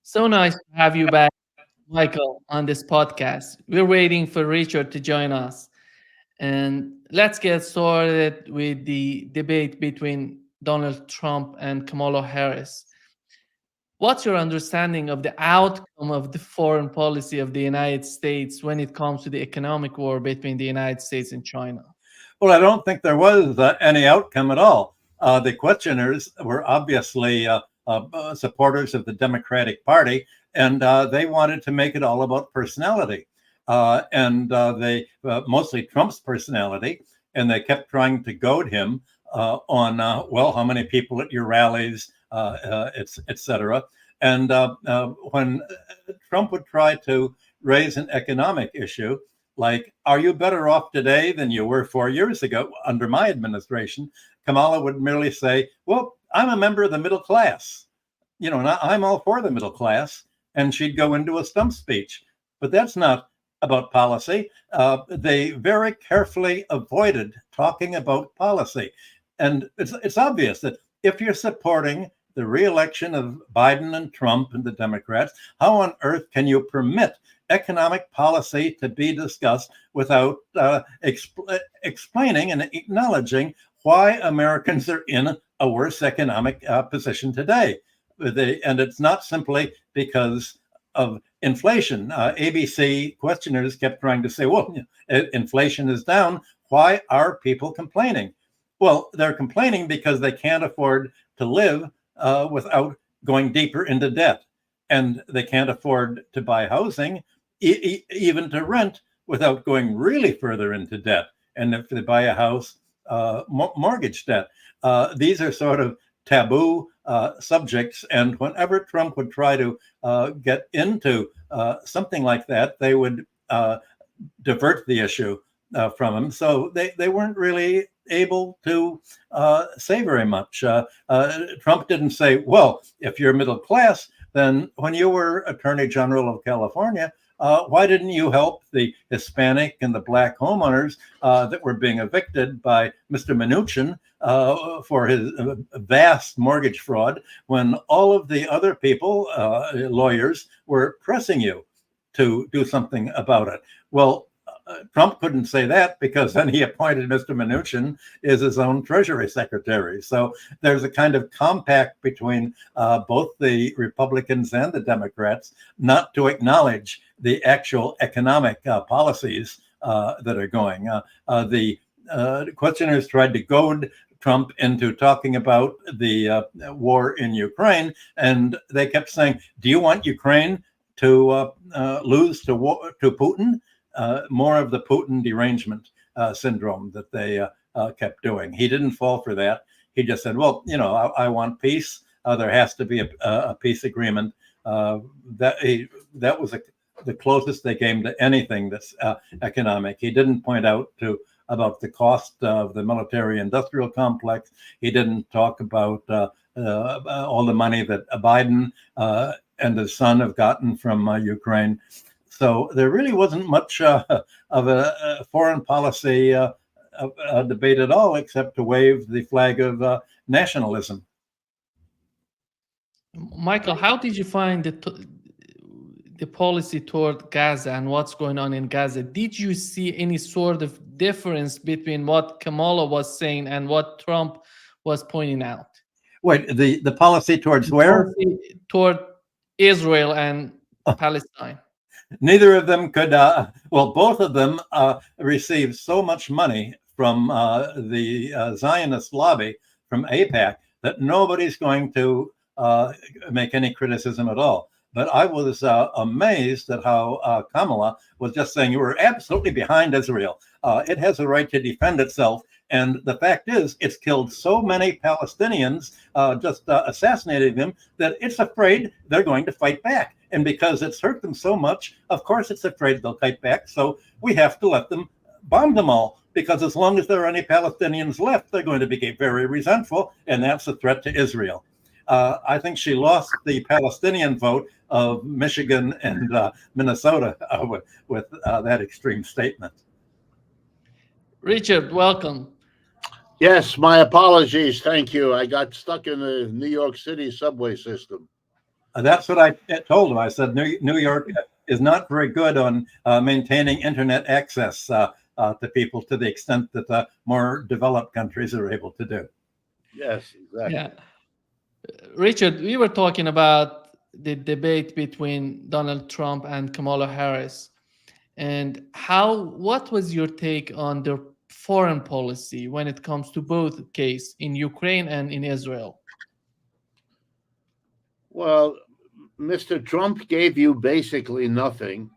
So nice to have you back, Michael, on this podcast. We're waiting for Richard to join us. And let's get started with the debate between Donald Trump and Kamala Harris. What's your understanding of the outcome of the foreign policy of the United States when it comes to the economic war between the United States and China? Well, I don't think there was any outcome at all. The questioners were obviously supporters of the Democratic Party, and they wanted to make it all about personality. And they mostly Trump's personality, and they kept trying to goad him on, well, how many people at your rallies, et cetera. And when Trump would try to raise an economic issue, like, are you better off today than you were 4 years ago under my administration? Kamala would merely say, well, I'm a member of the middle class, and I'm all for the middle class. And she'd go into a stump speech. But that's not about policy. They very carefully avoided talking about policy. And it's obvious that if you're supporting the reelection of Biden and Trump and the Democrats, how on earth can you permit economic policy to be discussed without explaining and acknowledging why Americans are in a worse economic position today? And it's not simply because of inflation. ABC questioners kept trying to say, well, inflation is down. Why are people complaining? Well, they're complaining because they can't afford to live without going deeper into debt. And they can't afford to buy housing, even to rent, without going really further into debt. And if they buy a house, mortgage debt. These are sort of taboo subjects. And whenever Trump would try to get into something like that, they would divert the issue from him. So they weren't really able to say very much. Trump didn't say, well, if you're middle class, then when you were Attorney General of California, why didn't you help the Hispanic and the Black homeowners that were being evicted by Mr. Mnuchin for his vast mortgage fraud when all of the other people, lawyers, were pressing you to do something about it? Well, Trump couldn't say that because then he appointed Mr. Mnuchin as his own Treasury Secretary. So there's a kind of compact between both the Republicans and the Democrats not to acknowledge the actual economic policies that are going. The questioners tried to goad Trump into talking about the war in Ukraine, and they kept saying, do you want Ukraine to lose to Putin? More of the Putin derangement syndrome that they kept doing. He didn't fall for that. He just said, well, I want peace. There has to be a peace agreement. That was the closest they came to anything that's economic. He didn't point out about the cost of the military-industrial complex. He didn't talk about all the money that Biden and his son have gotten from Ukraine. So there really wasn't much of a foreign policy debate at all, except to wave the flag of nationalism. Michael, how did you find the policy toward Gaza and what's going on in Gaza? Did you see any sort of difference between what Kamala was saying and what Trump was pointing out? Wait, the policy towards where? Toward Israel and Palestine. Neither of them could, well, both of them received so much money from the Zionist lobby, from AIPAC, that nobody's going to make any criticism at all. But I was amazed at how Kamala was just saying, you were absolutely behind Israel. It has a right to defend itself. And the fact is, it's killed so many Palestinians, just assassinating them, that it's afraid they're going to fight back. And because it's hurt them so much, of course, it's afraid they'll fight back. So we have to let them bomb them all, because as long as there are any Palestinians left, they're going to be very resentful. And that's a threat to Israel. I think she lost the Palestinian vote of Michigan and Minnesota with that extreme statement. Richard, welcome. Yes, my apologies. Thank you. I got stuck in the New York City subway system. That's what I told him. I said New York is not very good on maintaining internet access to people to the extent that more developed countries are able to do. Yes, Yeah. exactly. Richard, we were talking about the debate between Donald Trump and Kamala Harris. And what was your take on their foreign policy when it comes to both case in Ukraine and in Israel? Well, Mr. Trump gave you basically nothing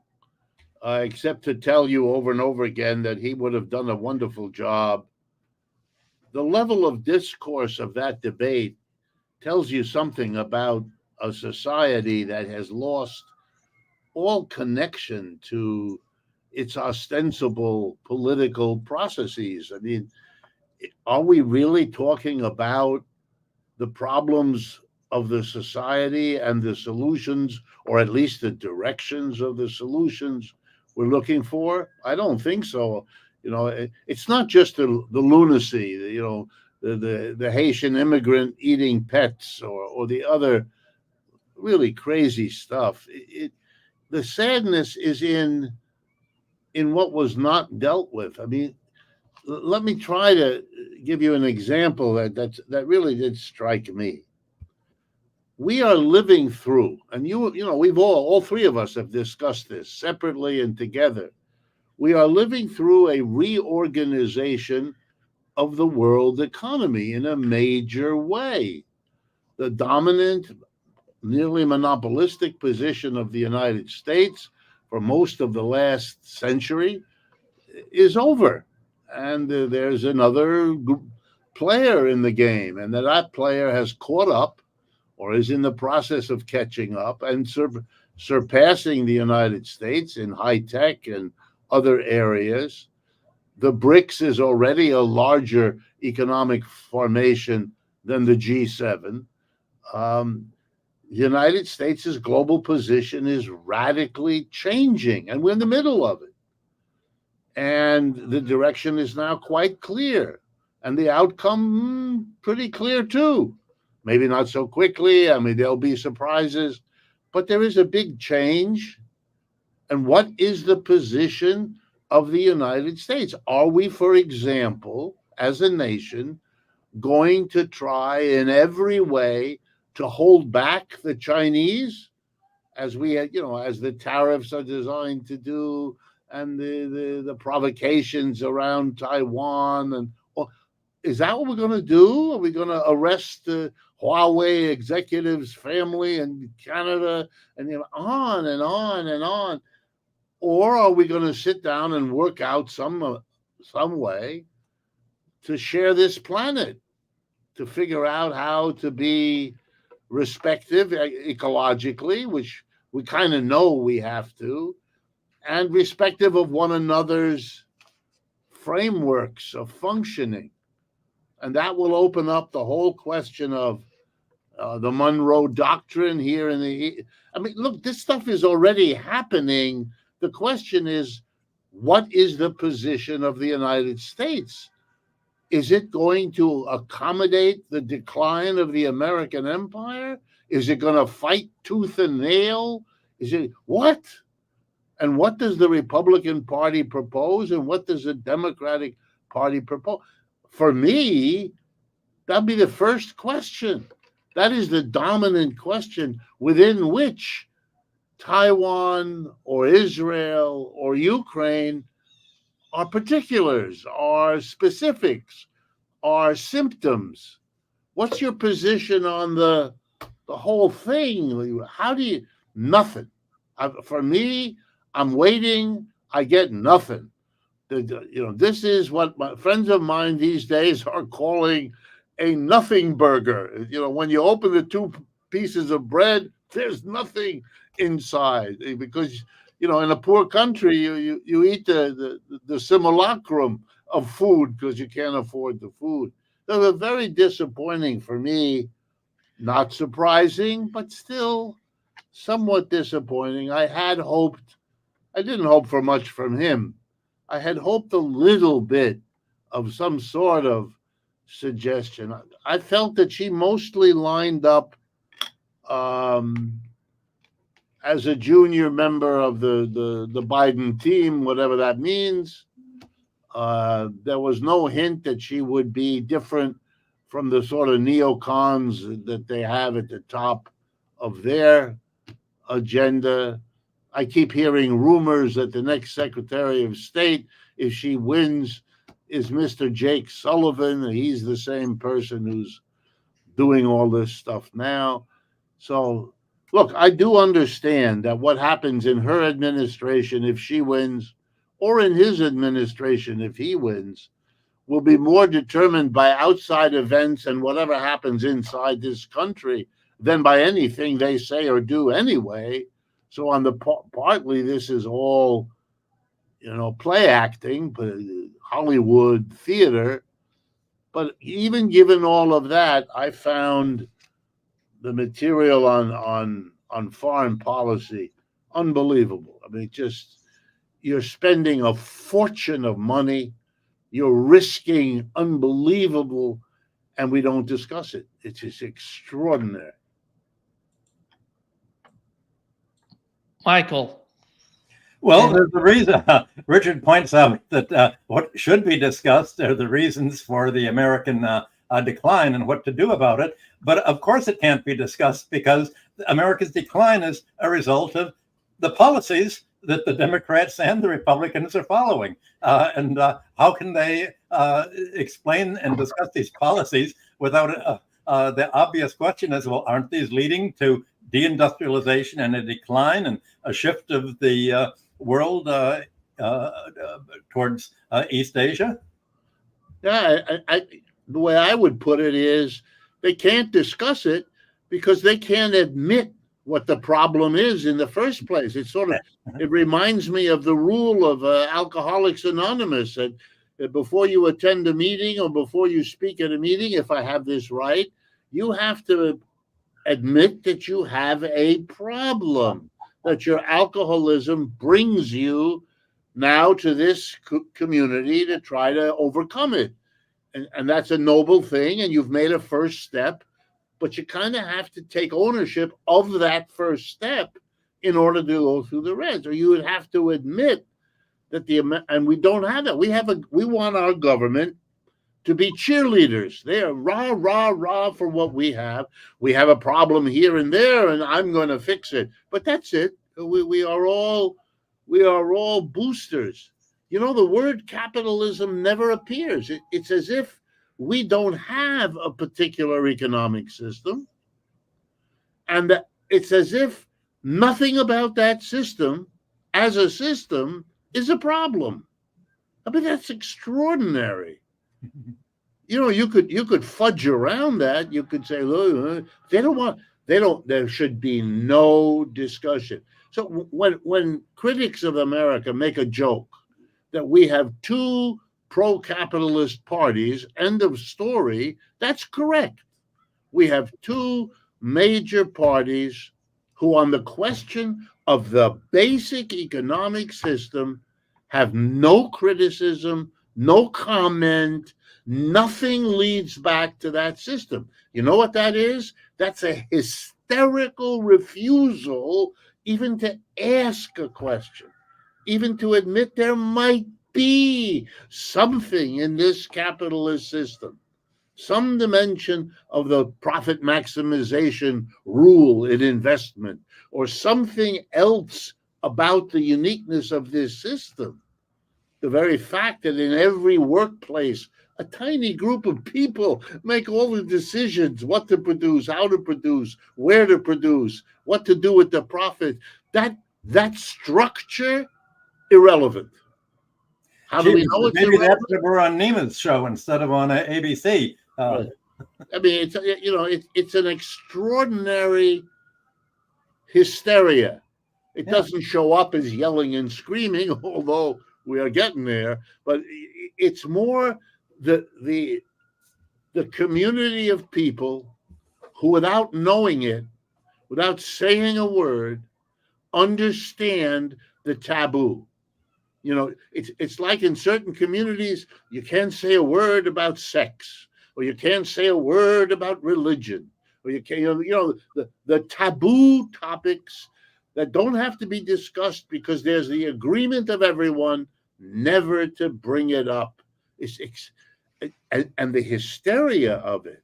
except to tell you over and over again that he would have done a wonderful job. The level of discourse of that debate tells you something about a society that has lost all connection to its ostensible political processes. I mean, are we really talking about the problems of the society and the solutions, or at least the directions of the solutions we're looking for? I don't think so. It's not just the lunacy, the Haitian immigrant eating pets, or the other really crazy stuff. The sadness is in what was not dealt with. I mean, let me try to give you an example that really did strike me. We are living through, and we've all three of us have discussed this separately and together. We are living through a reorganization of the world economy in a major way. The dominant, nearly monopolistic position of the United States for most of the last century is over. And there's another player in the game, and that player has caught up or is in the process of catching up and surpassing the United States in high tech and other areas. The BRICS is already a larger economic formation than the G7. The United States' global position is radically changing, and we're in the middle of it. And the direction is now quite clear, and the outcome pretty clear too. Maybe not so quickly. I mean, there'll be surprises, but there is a big change. And what is the position of the United States? Are we, for example, as a nation, going to try in every way to hold back the Chinese, as as the tariffs are designed to do, and the provocations around Taiwan, and is that what we're going to do? Are we going to arrest the Huawei executive's family in Canada, and on and on and on? Or are we going to sit down and work out some way to share this planet, to figure out how to be respective ecologically, which we kind of know we have to, and respective of one another's frameworks of functioning? And that will open up the whole question of the Monroe Doctrine here in the. I mean, look, this stuff is already happening. The question is, what is the position of the United States? Is it going to accommodate the decline of the American empire? Is it going to fight tooth and nail? Is it what? And what does the Republican Party propose? And what does the Democratic Party propose? For me, that'd be the first question. That is the dominant question within which Taiwan or Israel or Ukraine are particulars, are specifics, are symptoms. What's your position on the whole thing? How do you nothing? For me, I'm waiting. I get nothing. This is what my friends of mine these days are calling a nothing burger. When you open the two pieces of bread, there's nothing inside, because in a poor country you eat the simulacrum of food because you can't afford the food. They were very disappointing for me. Not surprising, but still somewhat disappointing. I didn't hope for much from him. I had hoped a little bit of some sort of suggestion. I felt that she mostly lined up um, as a junior member of the Biden team, whatever that means. There was no hint that she would be different from the sort of neocons that they have at the top of their agenda. I keep hearing rumors that the next Secretary of State, if she wins, is Mr. Jake Sullivan. He's the same person who's doing all this stuff now. So, look, I do understand that what happens in her administration, if she wins, or in his administration, if he wins, will be more determined by outside events and whatever happens inside this country than by anything they say or do anyway. So, on the partly, this is all, play acting, but Hollywood theater. But even given all of that, I found the material on foreign policy unbelievable. I mean, you're spending a fortune of money, you're risking unbelievable, and we don't discuss it. It's just extraordinary. Michael. Well, there's a reason. Richard points out that what should be discussed are the reasons for the American decline and what to do about it. But of course, it can't be discussed because America's decline is a result of the policies that the Democrats and the Republicans are following. And how can they explain and discuss these policies without the obvious question is, well, aren't these leading to deindustrialization and a decline and a shift of the world towards East Asia? Yeah, the way I would put it is they can't discuss it because they can't admit what the problem is in the first place. It reminds me of the rule of Alcoholics Anonymous that before you attend a meeting or before you speak at a meeting, if I have this right, you have to admit that you have a problem, that your alcoholism brings you now to this community to try to overcome it. And that's a noble thing, and you've made a first step, but you kind of have to take ownership of that first step in order to go through the rest. Or you would have to admit that and we don't have that. We want our government to be cheerleaders. They are rah, rah, rah for what we have. We have a problem here and there, and I'm going to fix it. But that's it. We are all boosters. The word capitalism never appears. It's as if we don't have a particular economic system, and it's as if nothing about that system as a system is a problem. I mean, that's extraordinary. You could fudge around that. You could say, look, there should be no discussion. So when critics of America make a joke that we have two pro-capitalist parties, end of story, that's correct. We have two major parties who, on the question of the basic economic system, have no criticism, no comment, nothing leads back to that system. You know what that is? That's a hysterical refusal even to ask a question, even to admit there might be something in this capitalist system, some dimension of the profit maximization rule in investment, or something else about the uniqueness of this system. The very fact that in every workplace, a tiny group of people make all the decisions, what to produce, how to produce, where to produce, what to do with the profit, that structure, irrelevant. How do we know it's maybe irrelevant? that's we're on Neiman's show instead of on ABC. Right. I mean, it's an extraordinary hysteria. It doesn't show up as yelling and screaming, although we are getting there. But it's more the community of people who, without knowing it, without saying a word, understand the taboo. It's like in certain communities, you can't say a word about sex, or you can't say a word about religion, or the taboo topics that don't have to be discussed because there's the agreement of everyone never to bring it up. And the hysteria of it.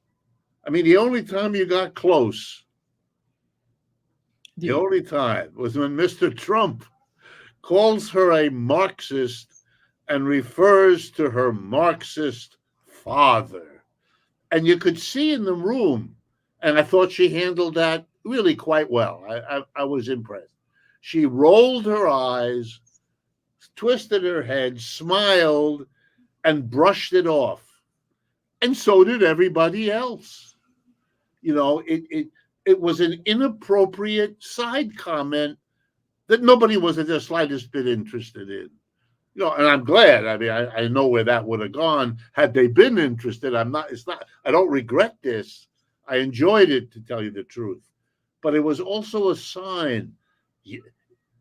I mean, the only time you got close, the only time was when Mr. Trump calls her a Marxist and refers to her Marxist father. And you could see in the room, and I thought she handled that really quite well. I was impressed. She rolled her eyes, twisted her head, smiled, and brushed it off. And so did everybody else. It was an inappropriate side comment that nobody was the slightest bit interested in. And I'm glad. I mean, I know where that would have gone had they been interested. I don't regret this. I enjoyed it, to tell you the truth. But it was also a sign. It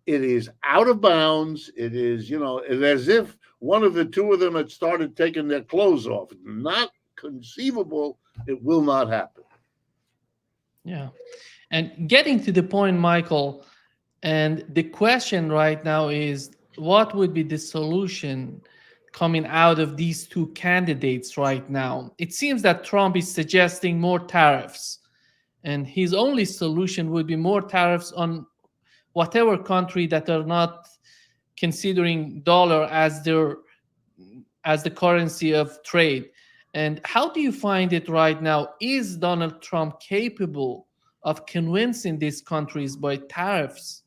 is out of bounds. It is, as if one of the two of them had started taking their clothes off. Not conceivable. It will not happen. Yeah. And getting to the point, Michael, and the question right now is, what would be the solution coming out of these two candidates right now? It seems that Trump is suggesting more tariffs, and his only solution would be more tariffs on whatever country that are not considering dollar as the currency of trade. And how do you find it right now? Is Donald Trump capable of convincing these countries by tariffs?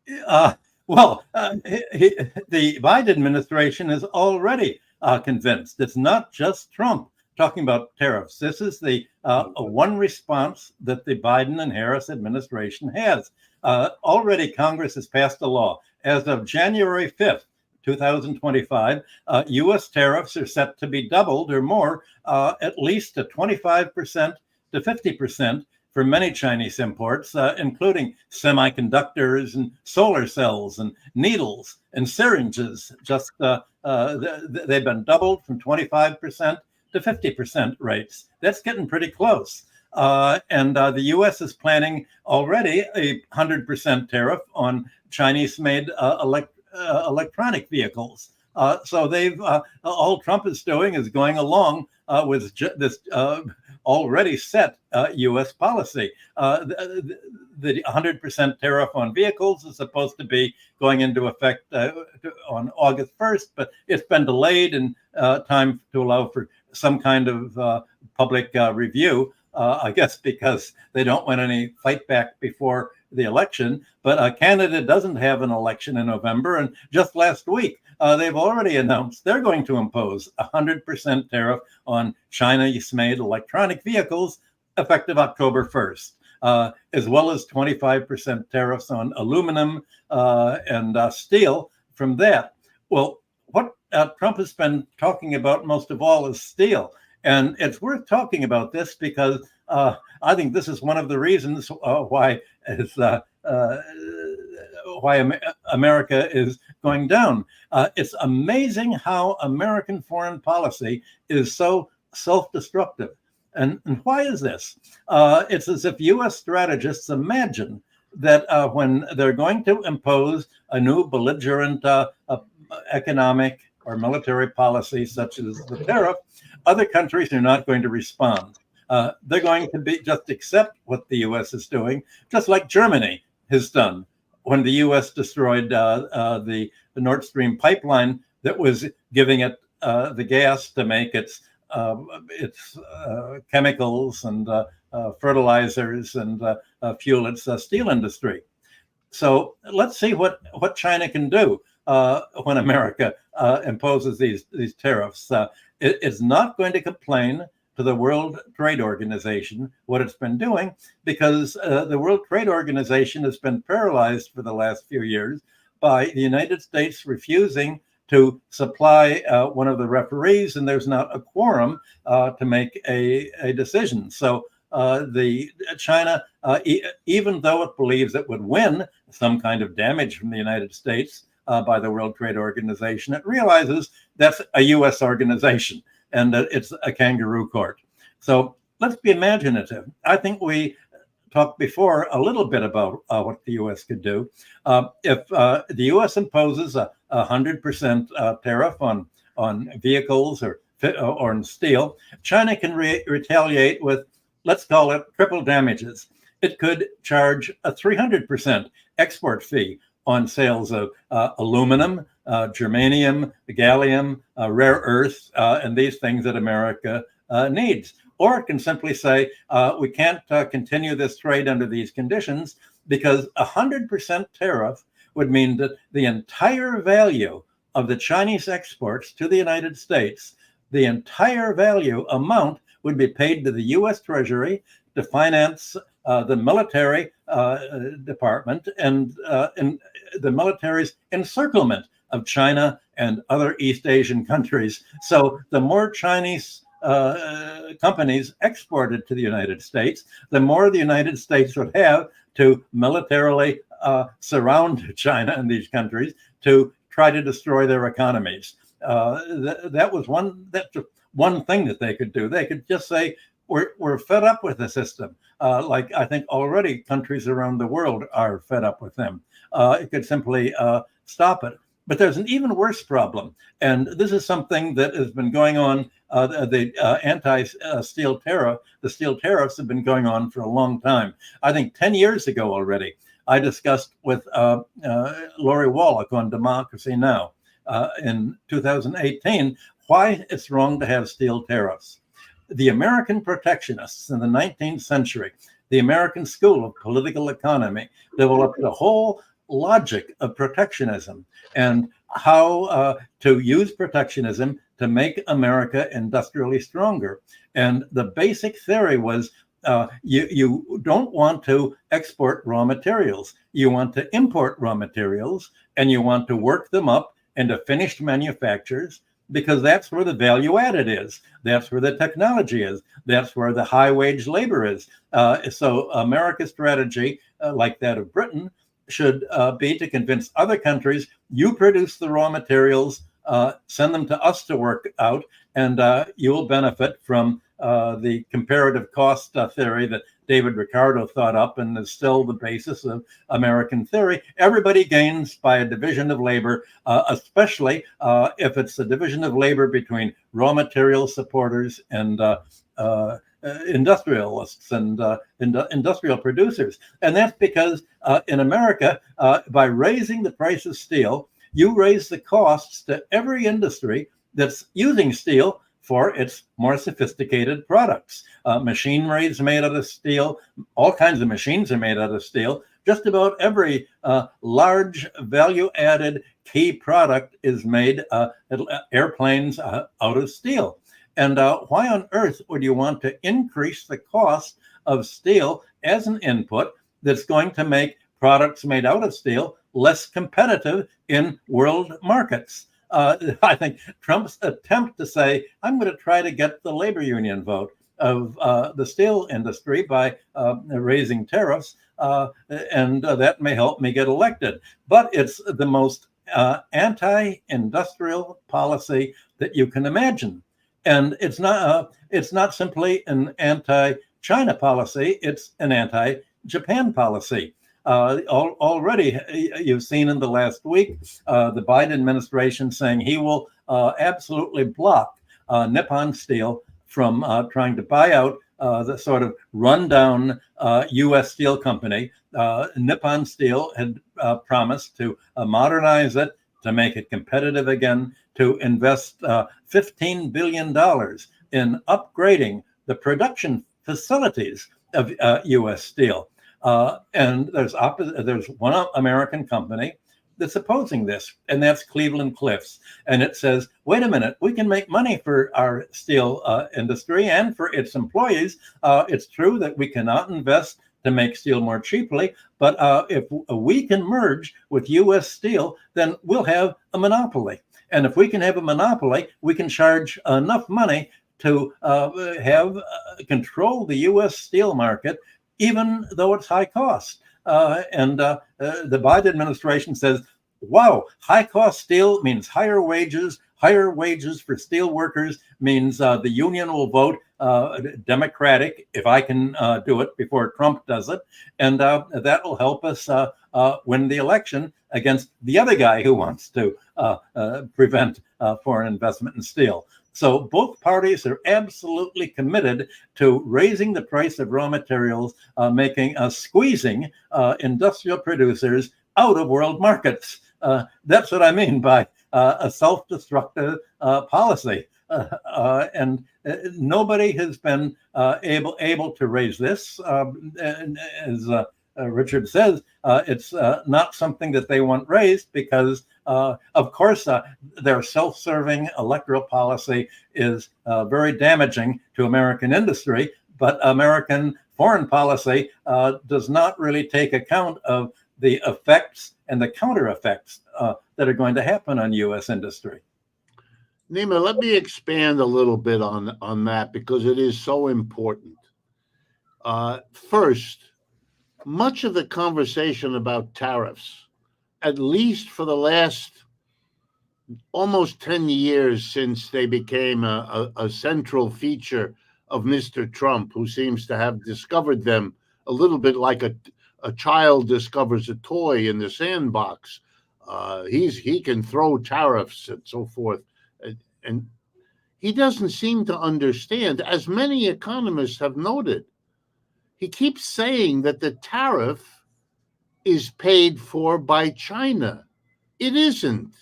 The Biden administration is already convinced. It's not just Trump talking about tariffs. This is the one response that the Biden and Harris administration has. Already Congress has passed a law. As of January 5th, 2025, U.S. tariffs are set to be doubled or more, at least to 25% to 50% for many Chinese imports, including semiconductors and solar cells and needles and syringes. They've been doubled from 25% to 50% rates. That's getting pretty close. And the U.S. is planning already a 100% tariff on Chinese-made electronic vehicles. So all Trump is doing is going along with this already set U.S. policy. The 100% tariff on vehicles is supposed to be going into effect on August 1st, but it's been delayed in time to allow for some kind of public review, I guess because they don't want any fight back before the election. But Canada doesn't have an election in November, and just last week, they've already announced they're going to impose a 100% tariff on Chinese-made electronic vehicles effective October 1st, as well as 25% tariffs on aluminum and steel from that. Well, what Trump has been talking about most of all is steel. And it's worth talking about this because I think this is one of the reasons why America is going down. It's amazing how American foreign policy is so self-destructive. And why is this? It's as if U.S. strategists imagine that when they're going to impose a new belligerent economic or military policy, such as the tariff, other countries are not going to respond. They're going to just accept what the U.S. is doing, just like Germany has done when the U.S. destroyed the Nord Stream pipeline that was giving it the gas to make its chemicals and fertilizers and fuel its steel industry. So let's see what China can do when America imposes these tariffs. It's not going to complain to the World Trade Organization what it's been doing, because the World Trade Organization has been paralyzed for the last few years by the United States refusing to supply one of the referees, and there's not a quorum to make a decision. So China, even though it believes it would win some kind of damage from the United States by the World Trade Organization, it realizes that's a U.S. organization and it's a kangaroo court. So let's be imaginative. I think we talked before a little bit about what the U.S. could do. If the U.S. imposes a 100% tariff on vehicles or on steel, China can retaliate with, let's call it, triple damages. It could charge a 300% export fee on sales of aluminum, germanium, gallium, rare earths, and these things that America needs. Or it can simply say, we can't continue this trade under these conditions, because 100% tariff would mean that the entire value of the Chinese exports to the United States, the entire value amount would be paid to the U.S. Treasury to finance the military department and the military's encirclement of China and other East Asian countries. So the more Chinese companies exported to the United States, the more the United States would have to militarily surround China and these countries to try to destroy their economies. That's one thing that they could do. They could just say, we're fed up with the system. Like I think already countries around the world are fed up with them. It could simply stop it. But there's an even worse problem. And this is something that has been going on. The anti-steel tariff, the steel tariffs have been going on for a long time. I think 10 years ago already, I discussed with Lori Wallach on Democracy Now! In 2018 why it's wrong to have steel tariffs. The American protectionists in the 19th century, the American School of Political Economy, developed a whole logic of protectionism and how to use protectionism to make America industrially stronger. And the basic theory was you don't want to export raw materials. You want to import raw materials, and you want to work them up into finished manufactures, because that's where the value added is. That's where the technology is. That's where the high wage labor is. So America's strategy, like that of Britain, should be to convince other countries, you produce the raw materials, send them to us to work out, and you will benefit from the comparative cost theory that David Ricardo thought up and is still the basis of American theory. Everybody gains by a division of labor, especially if it's a division of labor between raw material supporters and industrialists and industrial producers. And that's because in America, by raising the price of steel, you raise the costs to every industry that's using steel for its more sophisticated products. Machinery is made out of steel. All kinds of machines are made out of steel. Just about every large value-added key product is made, airplanes out of steel. And why on earth would you want to increase the cost of steel as an input that's going to make products made out of steel less competitive in world markets? I think Trump's attempt to say, I'm going to try to get the labor union vote of the steel industry by raising tariffs, and that may help me get elected. But it's the most anti-industrial policy that you can imagine. And it's not simply an anti-China policy, it's an anti-Japan policy. Already, you've seen in the last week, the Biden administration saying he will absolutely block Nippon Steel from trying to buy out the sort of rundown U.S. steel company. Nippon Steel had promised to modernize it, to make it competitive again, to invest $15 billion in upgrading the production facilities of U.S. Steel. And there's one American company that's opposing this, and that's Cleveland-Cliffs. And it says, wait a minute, we can make money for our steel industry and for its employees. It's true that we cannot invest to make steel more cheaply, but if we can merge with U.S. Steel, then we'll have a monopoly. And if we can have a monopoly, we can charge enough money to control the U.S. steel market, even though it's high cost. And the Biden administration says, wow, high cost steel means higher wages, higher wages for steel workers means the union will vote Democratic if I can do it before Trump does it, and that will help us win the election against the other guy who wants to prevent foreign investment in steel. So both parties are absolutely committed to raising the price of raw materials, squeezing industrial producers out of world markets. That's what I mean by a self-destructive policy. And nobody has been able to raise this. As Richard says, it's not something that they want raised because, of course, their self-serving electoral policy is very damaging to American industry, but American foreign policy does not really take account of the effects and the counter effects that are going to happen on U.S. industry. Nima, let me expand a little bit on that because it is so important. First, much of the conversation about tariffs, at least for the last almost 10 years since they became a central feature of Mr. Trump, who seems to have discovered them a little bit like a child discovers a toy in the sandbox. He can throw tariffs and so forth. And he doesn't seem to understand, as many economists have noted. He keeps saying that the tariff is paid for by China. It isn't.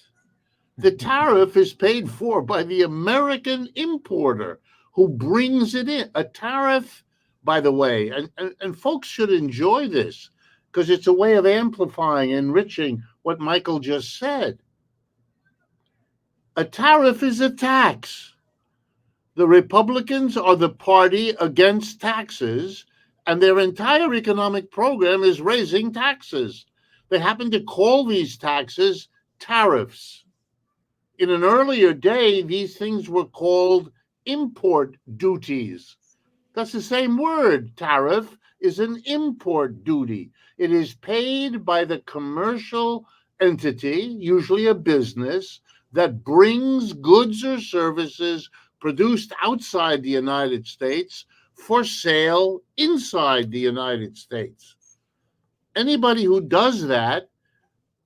The tariff is paid for by the American importer who brings it in. A tariff, by the way, and folks should enjoy this because it's a way of amplifying, enriching what Michael just said. A tariff is a tax. The Republicans are the party against taxes, and their entire economic program is raising taxes. They happen to call these taxes tariffs. In an earlier day, these things were called import duties. That's the same word. Tariff is an import duty. It is paid by the commercial entity, usually a business, that brings goods or services produced outside the United States for sale inside the United States. Anybody who does that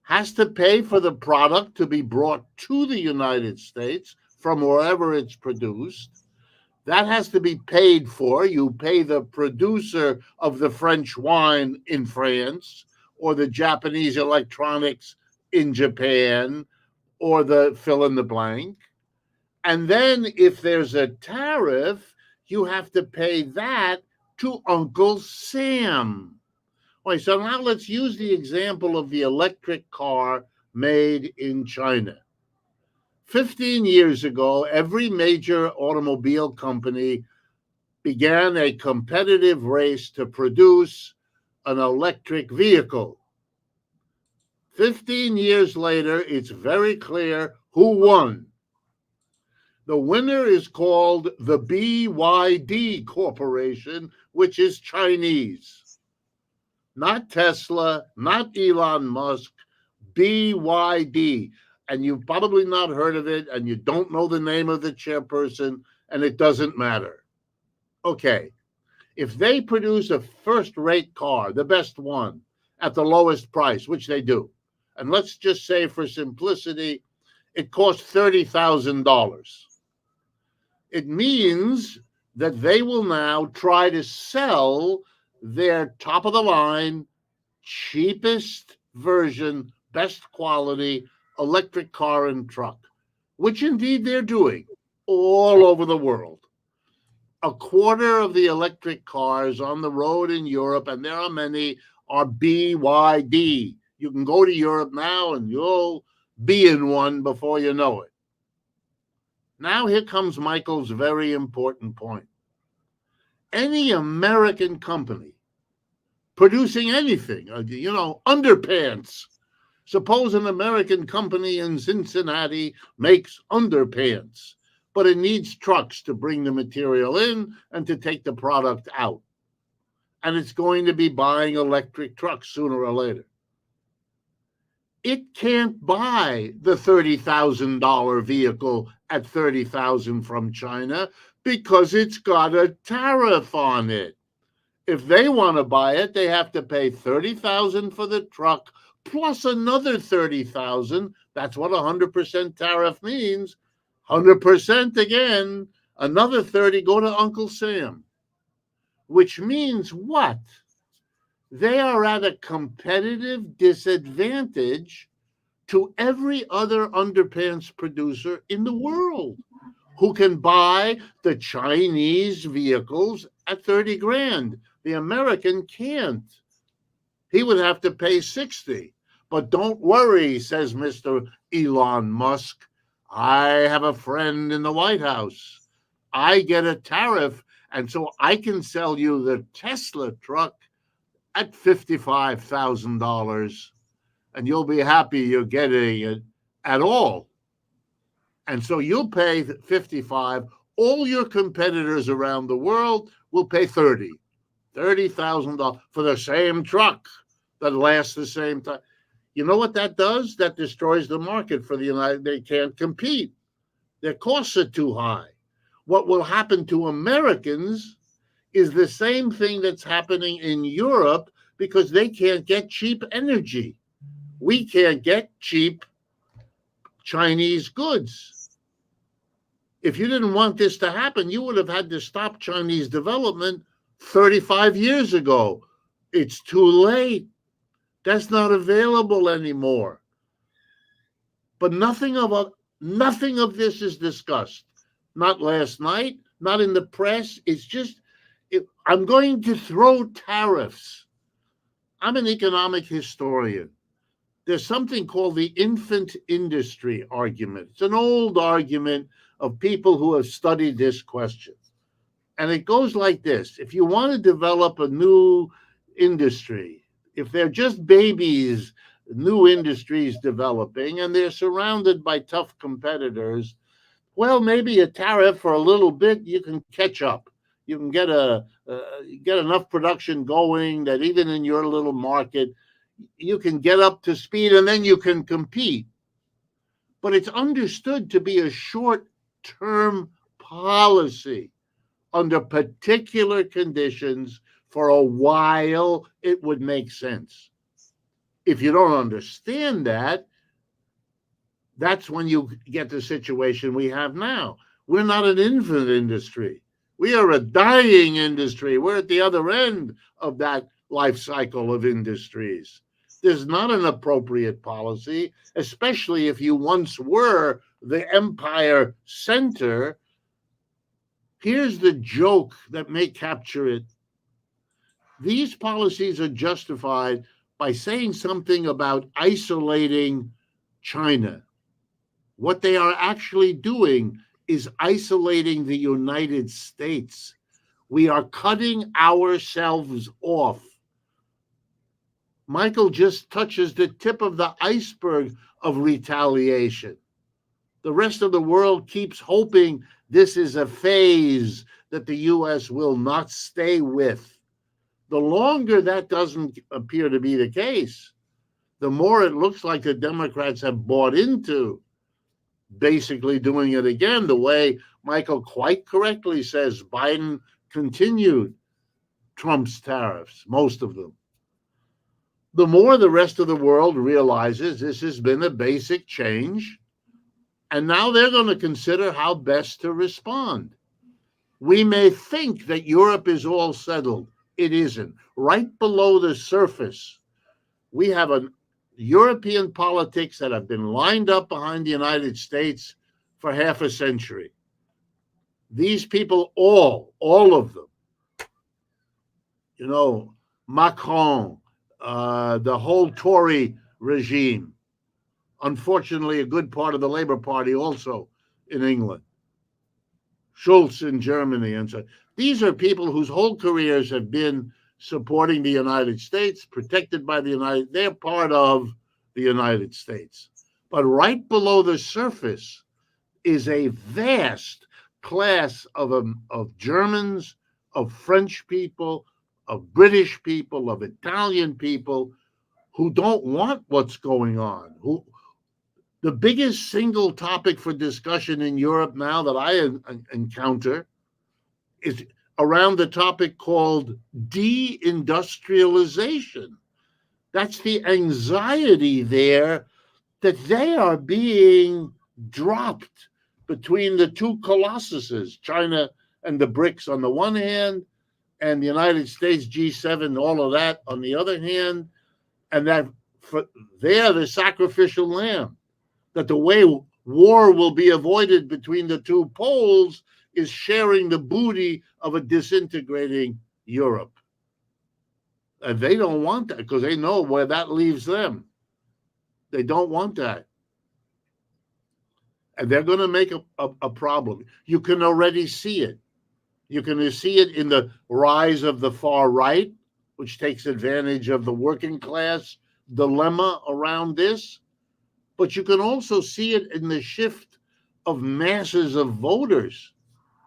has to pay for the product to be brought to the United States from wherever it's produced. That has to be paid for. You pay the producer of the French wine in France, or the Japanese electronics in Japan, or the fill in the blank. And then if there's a tariff, you have to pay that to Uncle Sam. All right, so now let's use the example of the electric car made in China. 15 years ago, every major automobile company began a competitive race to produce an electric vehicle. 15 years later, it's very clear who won. The winner is called the BYD Corporation, which is Chinese. Not Tesla, not Elon Musk, BYD. And you've probably not heard of it, and you don't know the name of the chairperson, and it doesn't matter. Okay, if they produce a first-rate car, the best one, at the lowest price, which they do, and let's just say for simplicity, it costs $30,000. It means that they will now try to sell their top-of-the-line, cheapest version, best quality electric car and truck, which indeed they're doing all over the world. A quarter of the electric cars on the road in Europe, and there are many, are BYD. You can go to Europe now and you'll be in one before you know it. Now here comes Michael's very important point. Any American company producing anything, underpants. Suppose an American company in Cincinnati makes underpants, but it needs trucks to bring the material in and to take the product out. And it's going to be buying electric trucks sooner or later. it can't buy the $30,000 vehicle at $30,000 from China because it's got a tariff on it. If they want to buy it, they have to pay $30,000 for the truck plus another $30,000. That's what 100% tariff means. 100% again, another 30 go to Uncle Sam. Which means what? They are at a competitive disadvantage to every other underpants producer in the world who can buy the Chinese vehicles at 30 grand. The American can't. He would have to pay 60. But don't worry, says Mr. Elon Musk. I have a friend in the White House. I get a tariff, and so I can sell you the Tesla truck at $55,000, and you'll be happy you're getting it at all. And so you'll pay 55. All your competitors around the world will pay $30,000 for the same truck that lasts the same time. You know what that does? That destroys the market for the United. They can't compete. Their costs are too high. What will happen to Americans is the same thing that's happening in Europe because they can't get cheap energy. We can't get cheap Chinese goods. If you didn't want this to happen, you would have had to stop Chinese development 35 years ago. It's too late. That's not available anymore. But nothing of this is discussed. Not last night, not in the press. It's just, I'm going to throw tariffs. I'm an economic historian. There's something called the infant industry argument. It's an old argument of people who have studied this question. And it goes like this. If you want to develop a new industry, if they're just babies, new industries developing, and they're surrounded by tough competitors, well, maybe a tariff for a little bit, you can catch up. You can get enough production going that even in your little market, you can get up to speed and then you can compete. But it's understood to be a short-term policy. Under particular conditions, for a while, it would make sense. If you don't understand that, that's when you get the situation we have now. We're not an infant industry. We are a dying industry. We're at the other end of that life cycle of industries. There's not an appropriate policy, especially if you once were the empire center. Here's the joke that may capture it. These policies are justified by saying something about isolating China. What they are actually doing is isolating the United States. We are cutting ourselves off. Michael just touches the tip of the iceberg of retaliation. The rest of the world keeps hoping this is a phase that the U.S. will not stay with. The longer that doesn't appear to be the case, the more it looks like the Democrats have bought into basically doing it again, the way Michael quite correctly says Biden continued Trump's tariffs, most of them. The more the rest of the world realizes this has been a basic change, and now they're going to consider how best to respond. We may think that Europe is all settled. It isn't. Right below the surface, we have a European politics that have been lined up behind the United States for half a century. These people, all of them, Macron, the whole Tory regime, unfortunately, a good part of the Labour Party also in England, Schulz in Germany, and so these are people whose whole careers have been supporting the United States, protected by the United. They're part of the United States. But right below the surface is a vast class of Germans, of French people, of British people, of Italian people who don't want what's going on. Who the biggest single topic for discussion in Europe now that I encounter is around the topic called deindustrialization. That's the anxiety there that they are being dropped between the two colossuses, China and the BRICS on the one hand, and the United States, G7, all of that on the other hand, and that they're the sacrificial lamb, that the way war will be avoided between the two poles is sharing the booty of a disintegrating Europe. And they don't want that because they know where that leaves them. They don't want that. And they're going to make a problem. You can already see it. You can see it in the rise of the far right, which takes advantage of the working class dilemma around this. But you can also see it in the shift of masses of voters.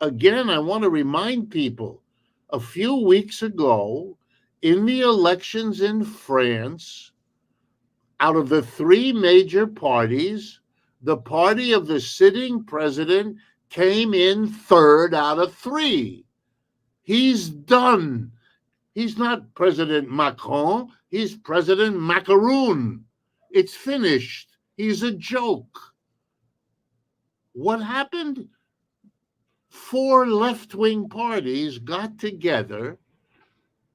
Again, I want to remind people, a few weeks ago, in the elections in France, out of the three major parties, the party of the sitting president came in third out of three. He's done. He's not President Macron. He's President Macaroon. It's finished. He's a joke. What happened? 4 left-wing parties got together,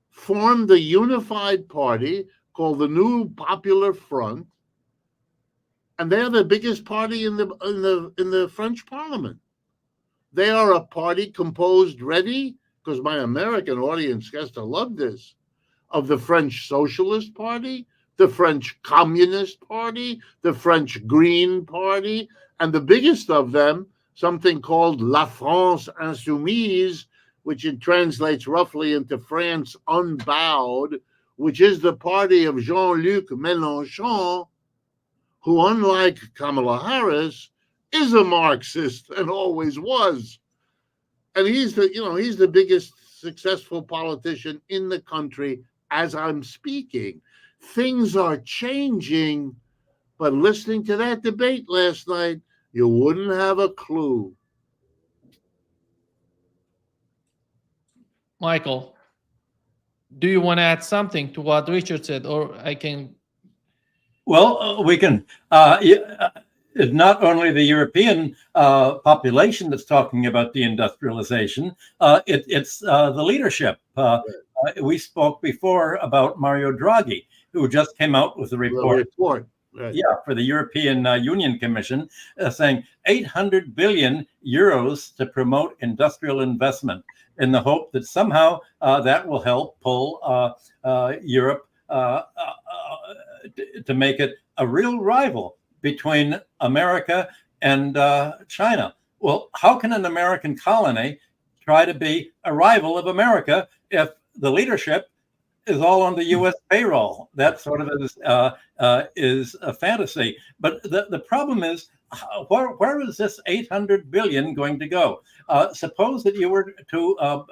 formed a unified party called the New Popular Front, and they're the biggest party in the French Parliament. They are a party composed, ready, because my American audience has to love this, of the French Socialist Party, the French Communist Party, the French Green Party, and the biggest of them, something called La France Insoumise, which it translates roughly into France Unbowed, which is the party of Jean-Luc Mélenchon, who, unlike Kamala Harris, is a Marxist and always was. And he's the biggest successful politician in the country as I'm speaking. Things are changing, but listening to that debate last night, you wouldn't have a clue. Michael, do you want to add something to what Richard said, or I can? Well, we can. It's not only the European population that's talking about deindustrialization, it's the leadership. We spoke before about Mario Draghi, who just came out with a report. Right. Yeah, for the European Union Commission, saying 800 billion euros to promote industrial investment in the hope that somehow that will help pull Europe to make it a real rival between America and China. Well, how can an American colony try to be a rival of America if the leadership is all on the U.S. payroll? That sort of is a fantasy. But the problem is, where is this 800 billion going to go? Suppose that you were to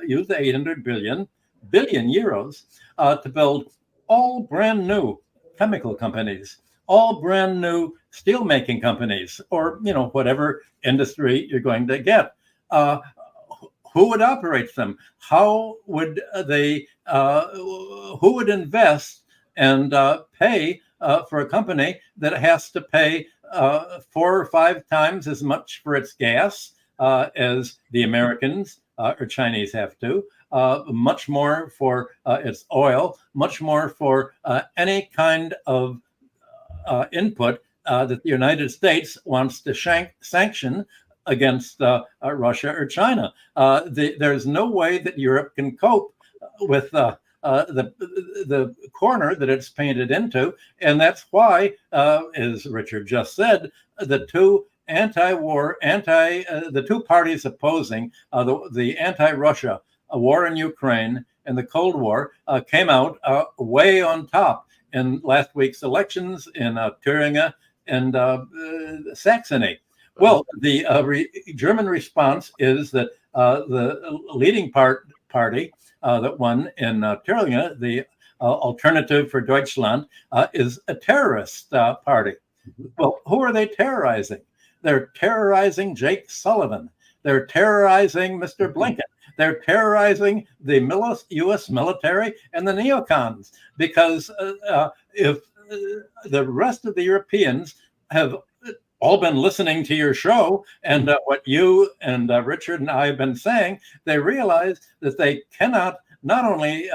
use the 800 billion euros to build all brand new chemical companies, all brand new steelmaking companies, or whatever industry you're going to get. Who would operate them? How would they? Who would invest and pay for a company that has to pay 4 or 5 times as much for its gas as the Americans or Chinese have to? Much more for its oil, much more for any kind of input that the United States wants to sanction against Russia or China. There's no way that Europe can cope with the corner that it's painted into, and that's why, as Richard just said, the two the two parties opposing the anti-Russia war in Ukraine and the Cold War came out way on top in last week's elections in Thuringia and Saxony. Well, the German response is that the leading party that won in Thuringia, the Alternative for Deutschland, is a terrorist party. Well, who are they terrorizing? They're terrorizing Jake Sullivan. They're terrorizing Mr. Blinken. They're terrorizing the U.S. military and the neocons, because if the rest of the Europeans have all been listening to your show and what you and Richard and I have been saying, they realize that they cannot not only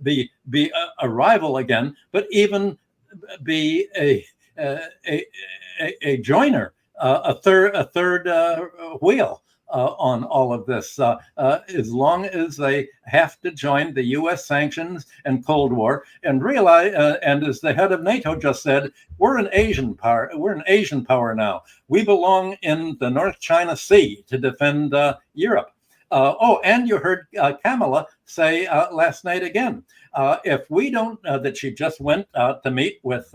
be a rival again, but even be a joiner, a third wheel on all of this, as long as they have to join the U.S. sanctions and Cold War and realize, and as the head of NATO just said, we're an Asian power. We're an Asian power now. We belong in the North China Sea to defend Europe. And you heard Kamala say last night again, if we don't, that she just went to meet with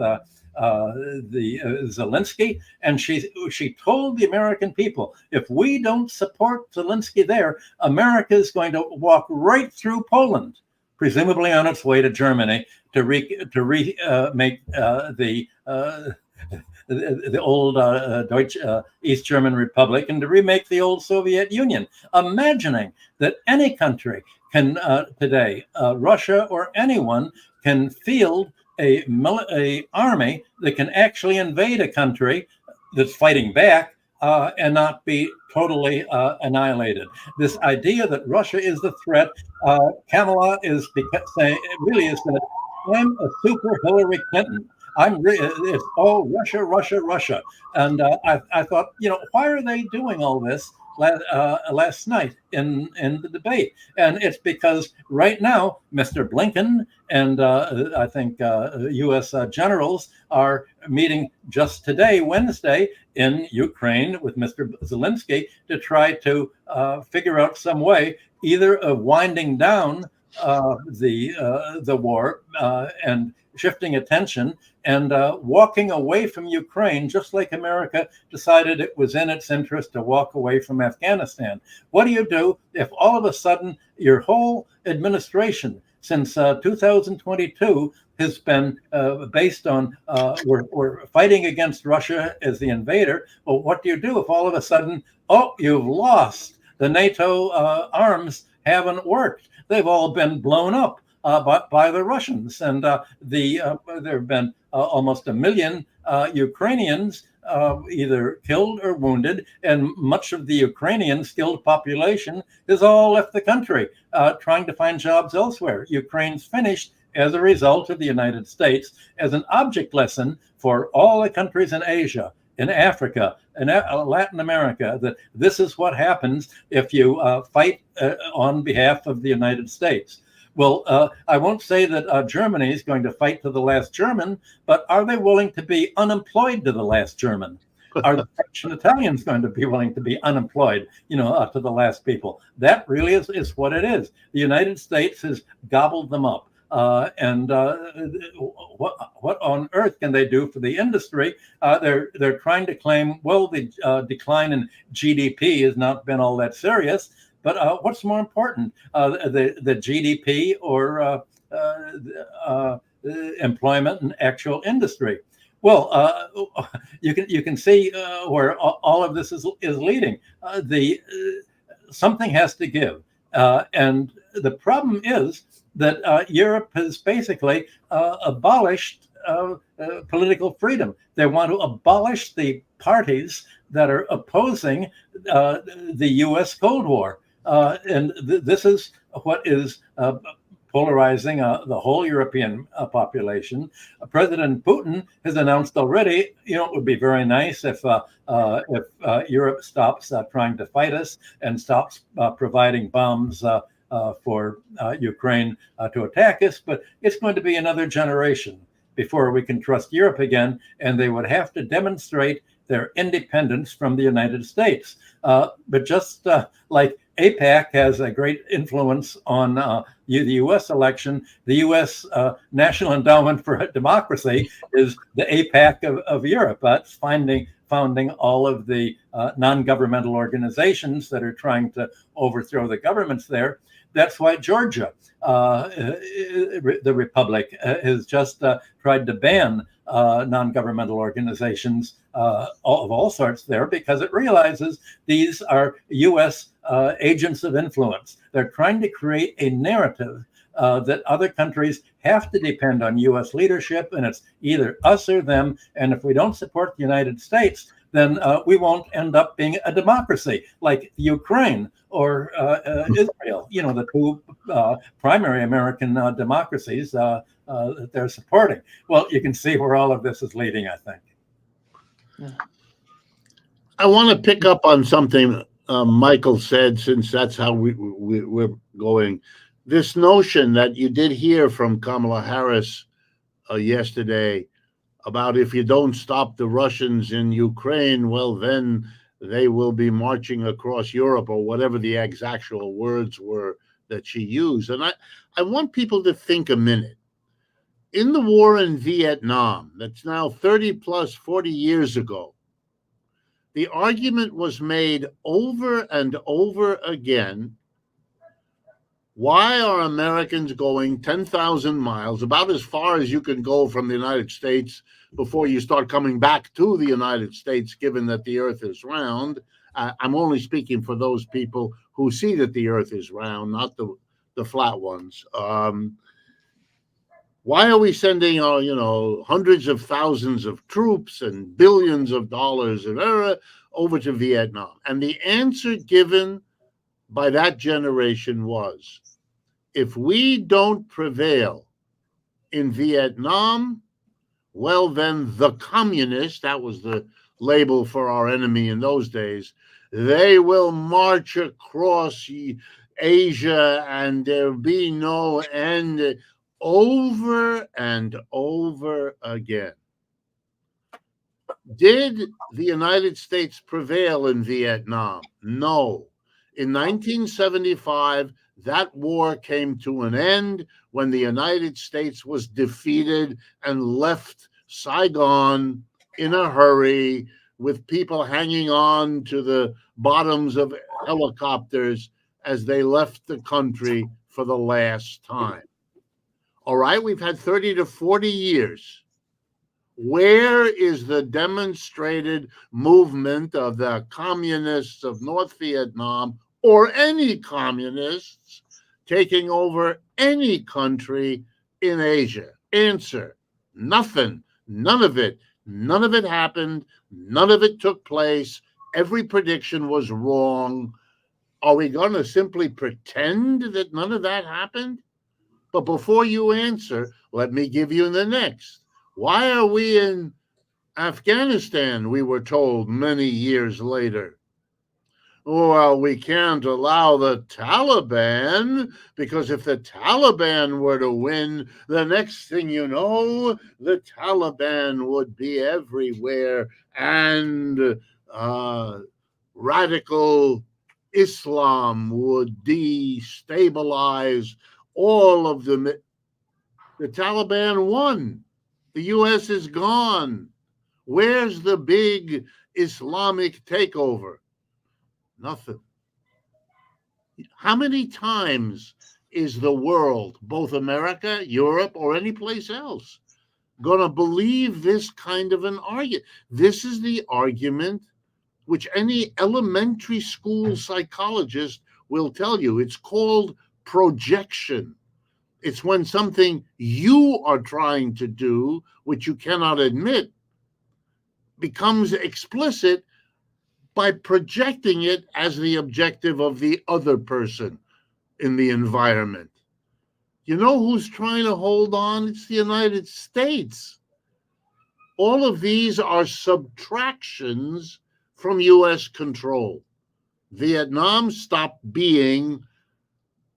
Zelensky, and she told the American people, if we don't support Zelensky there, America is going to walk right through Poland, presumably on its way to Germany, to remake the old Deutsche East German Republic, and to remake the old Soviet Union, imagining that any country can today, Russia or anyone, can field a army that can actually invade a country that's fighting back and not be totally annihilated. This idea that Russia is the threat, Kamala is saying, really is that I'm a super Hillary Clinton. It's all Russia, Russia, Russia. And I thought, why are they doing all this last night in the debate? And it's because right now, Mr. Blinken and I think U.S. generals are meeting just today, Wednesday, in Ukraine with Mr. Zelensky to try to figure out some way either of winding down the war and shifting attention and walking away from Ukraine, just like America decided it was in its interest to walk away from Afghanistan. What do you do if all of a sudden your whole administration since 2022 has been based on we're fighting against Russia as the invader? Well, what do you do if all of a sudden, you've lost? The NATO arms haven't worked. They've all been blown up by the Russians, and there have been almost 1 million Ukrainians either killed or wounded, and much of the Ukrainian skilled population has all left the country, trying to find jobs elsewhere. Ukraine's finished as a result of the United States as an object lesson for all the countries in Asia, in Africa, in Latin America, that this is what happens if you fight on behalf of the United States. Well, I won't say that Germany is going to fight to the last German, but are they willing to be unemployed to the last German? Are the French and Italians going to be willing to be unemployed, to the last people? That really is what it is. The United States has gobbled them up. And what on earth can they do for the industry? They're trying to claim, well, the decline in GDP has not been all that serious. But what's more important, the GDP or employment and actual industry? Well, you can see where all of this is leading. Something has to give, and the problem is that Europe has basically abolished political freedom. They want to abolish the parties that are opposing the U.S. Cold War. And this is what is polarizing the whole European population. President Putin has announced already, it would be very nice if Europe stops trying to fight us and stops providing bombs for Ukraine to attack us. But it's going to be another generation before we can trust Europe again, and they would have to demonstrate their independence from the United States. But just like AIPAC has a great influence on the U.S. election, the U.S. National Endowment for Democracy is the AIPAC of Europe. That's founding all of the non-governmental organizations that are trying to overthrow the governments there. That's why Georgia, the republic, has just tried to ban non-governmental organizations of all sorts there, because it realizes these are U.S. Agents of influence. They're trying to create a narrative that other countries have to depend on U.S. leadership, and it's either us or them. And if we don't support the United States, then we won't end up being a democracy like Ukraine or Israel, the two primary American democracies that they're supporting. Well, you can see where all of this is leading, I think. Yeah. I want to pick up on something Michael said, since that's how we're going. This notion that you did hear from Kamala Harris yesterday about, if you don't stop the Russians in Ukraine, well, then they will be marching across Europe, or whatever the actual words were that she used. And I want people to think a minute. In the war in Vietnam, that's now 30 plus 40 years ago, the argument was made over and over again: why are Americans going 10,000 miles, about as far as you can go from the United States before you start coming back to the United States, given that the earth is round? I'm only speaking for those people who see that the earth is round, not the flat ones. Why are we sending, hundreds of thousands of troops and billions of dollars over to Vietnam? And the answer given by that generation was, if we don't prevail in Vietnam, well, then the communists, that was the label for our enemy in those days, they will march across Asia and there'll be no end, over and over again. Did the United States prevail in Vietnam? No. In 1975, that war came to an end when the United States was defeated and left Saigon in a hurry, with people hanging on to the bottoms of helicopters as they left the country for the last time. All right, we've had 30 to 40 years. Where is the demonstrated movement of the communists of North Vietnam, or any communists taking over any country in Asia? Answer: nothing. None of it. None of it happened. None of it took place. Every prediction was wrong. Are we going to simply pretend that none of that happened? But before you answer, let me give you the next. Why are we in Afghanistan, we were told many years later? Well, we can't allow the Taliban, because if the Taliban were to win, the next thing you know, the Taliban would be everywhere, and radical Islam would destabilize all of them. The Taliban won. The U.S. is gone. Where's the big Islamic takeover? Nothing. How many times is the world, both America, Europe, or any place else, going to believe this kind of an argument? This is the argument which any elementary school psychologist will tell you. It's called projection. It's when something you are trying to do, which you cannot admit, becomes explicit by projecting it as the objective of the other person in the environment. You know who's trying to hold on? It's the United States. All of these are subtractions from U.S. control. Vietnam stopped being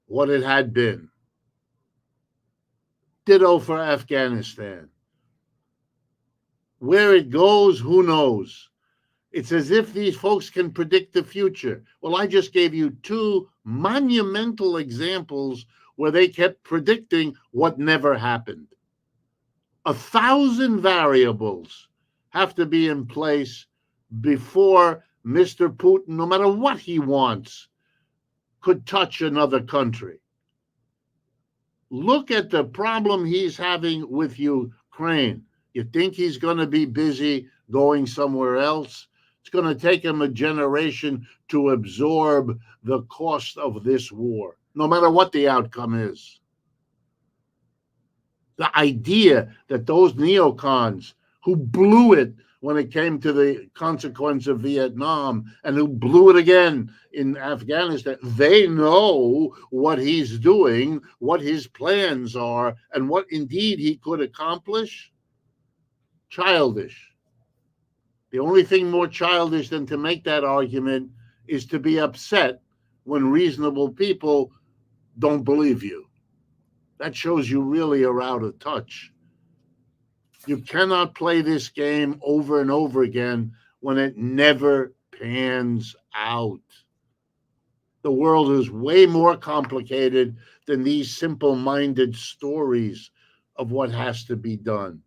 what it had been. Ditto for Afghanistan. Where it goes, who knows? It's as if these folks can predict the future. Well, I just gave you two monumental examples where they kept predicting what never happened. 1,000 variables have to be in place before Mr. Putin, no matter what he wants, could touch another country. Look at the problem he's having with Ukraine. You think he's going to be busy going somewhere else? It's going to take him a generation to absorb the cost of this war, no matter what the outcome is. The idea that those neocons who blew it when it came to the consequence of Vietnam and who blew it again in Afghanistan, they know what he's doing, what his plans are, and what indeed he could accomplish. Childish. The only thing more childish than to make that argument is to be upset when reasonable people don't believe you. That shows you really are out of touch. You cannot play this game over and over again when it never pans out. The world is way more complicated than these simple-minded stories of what has to be done.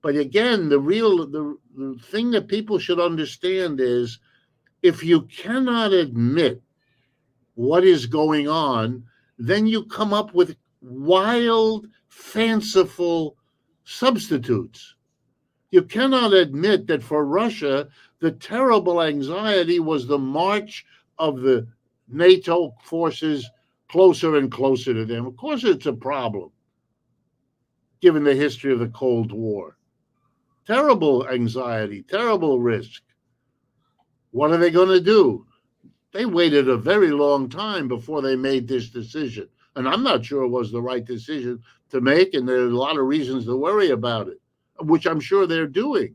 But again, the thing that people should understand is if you cannot admit what is going on, then you come up with wild, fanciful substitutes. You cannot admit that for Russia, the terrible anxiety was the march of the NATO forces closer and closer to them. Of course, it's a problem, given the history of the Cold War. Terrible anxiety, terrible risk. What are they going to do? They waited a very long time before they made this decision. And I'm not sure it was the right decision to make, and there are a lot of reasons to worry about it, which I'm sure they're doing.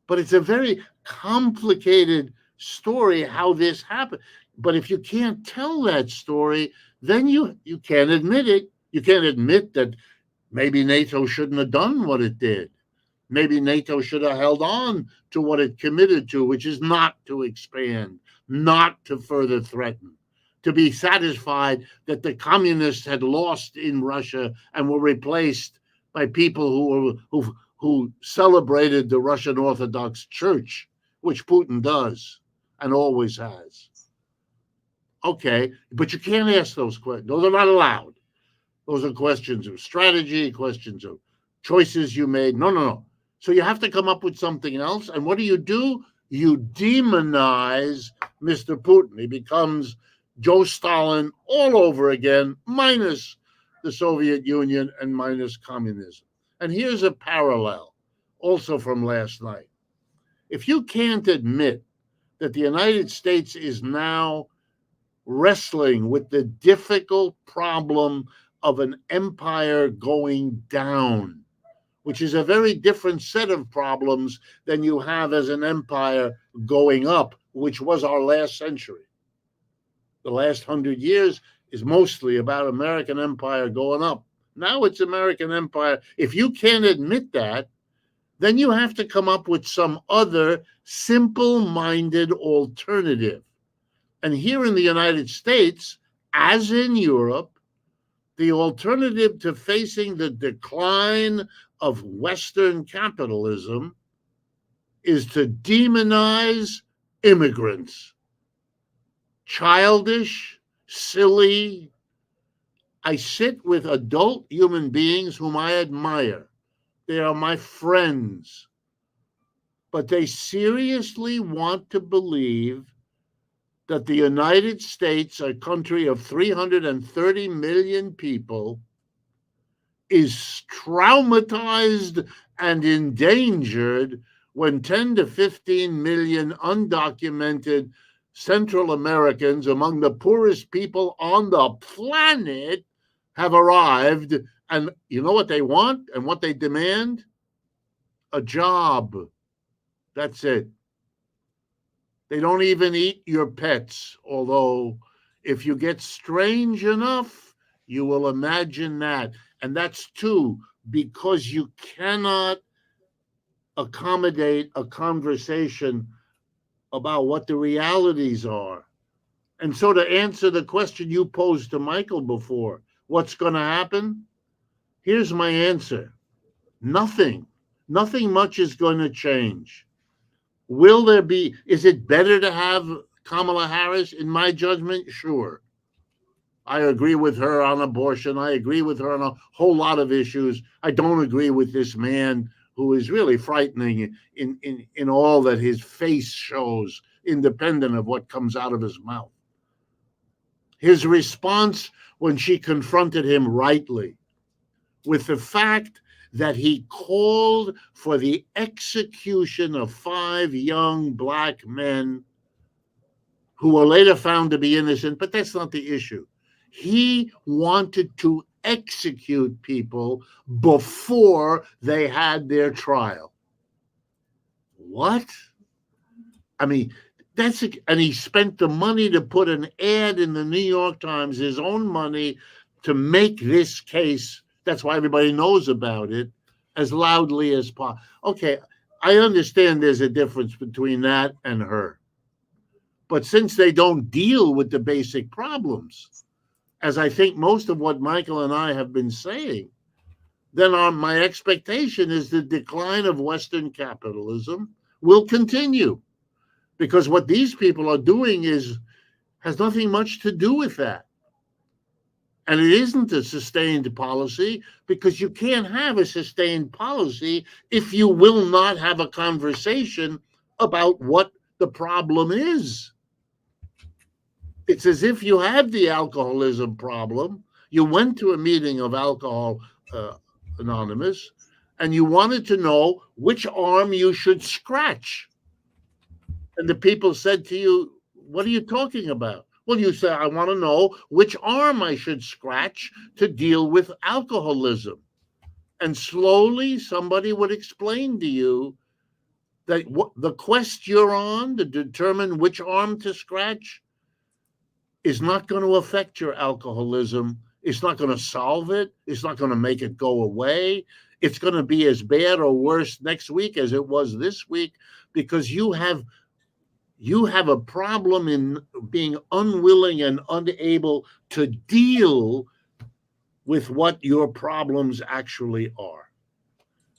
But it's a very complicated story how this happened. But if you can't tell that story, then you can't admit it. You can't admit that maybe NATO shouldn't have done what it did. Maybe NATO should have held on to what it committed to, which is not to expand, not to further threaten, to be satisfied that the communists had lost in Russia and were replaced by people who celebrated the Russian Orthodox Church, which Putin does and always has. Okay, but you can't ask those questions. Those are not allowed. Those are questions of strategy, questions of choices you made. No. So you have to come up with something else. And what do? You demonize Mr. Putin. He becomes Joe Stalin all over again, minus the Soviet Union and minus communism. And here's a parallel also from last night. If you can't admit that the United States is now wrestling with the difficult problem of an empire going down, which is a very different set of problems than you have as an empire going up, which was our last century. The last 100 years is mostly about American empire going up. Now it's American empire. If you can't admit that, then you have to come up with some other simple-minded alternative. And here in the United States, as in Europe, the alternative to facing the decline of Western capitalism is to demonize immigrants. Childish, silly. I sit with adult human beings whom I admire. They are my friends. But they seriously want to believe that the United States, a country of 330 million people, is traumatized and endangered when 10 to 15 million undocumented Central Americans, among the poorest people on the planet, have arrived. And you know what they want and what they demand? A job. That's it. They don't even eat your pets, although if you get strange enough, you will imagine that. And that's too because you cannot accommodate a conversation about what the realities are. And so to answer the question you posed to Michael before, what's going to happen? Here's my answer. Nothing. Nothing much is going to change. Will there be, is it better to have Kamala Harris? In my judgment, sure. I agree with her on abortion. I agree with her on a whole lot of issues. I don't agree with this man who is really frightening in all that his face shows, independent of what comes out of his mouth. His response when she confronted him rightly with the fact that he called for the execution of 5 young black men who were later found to be innocent, but that's not the issue. He wanted to execute people before they had their trial. What? I mean, and he spent the money to put an ad in the New York Times, his own money, to make this case, that's why everybody knows about it, as loudly as possible. Okay, I understand there's a difference between that and her. But since they don't deal with the basic problems, as I think most of what Michael and I have been saying, then my expectation is the decline of Western capitalism will continue. Because what these people are doing has nothing much to do with that. And it isn't a sustained policy, because you can't have a sustained policy if you will not have a conversation about what the problem is. It's as if you have the alcoholism problem. You went to a meeting of Alcohol Anonymous, and you wanted to know which arm you should scratch. And the people said to you, what are you talking about? Well, you said, I want to know which arm I should scratch to deal with alcoholism. And slowly somebody would explain to you that the quest you're on to determine which arm to scratch is not going to affect your alcoholism. It's not going to solve it. It's not going to make it go away. It's going to be as bad or worse next week as it was this week, because you have a problem in being unwilling and unable to deal with what your problems actually are.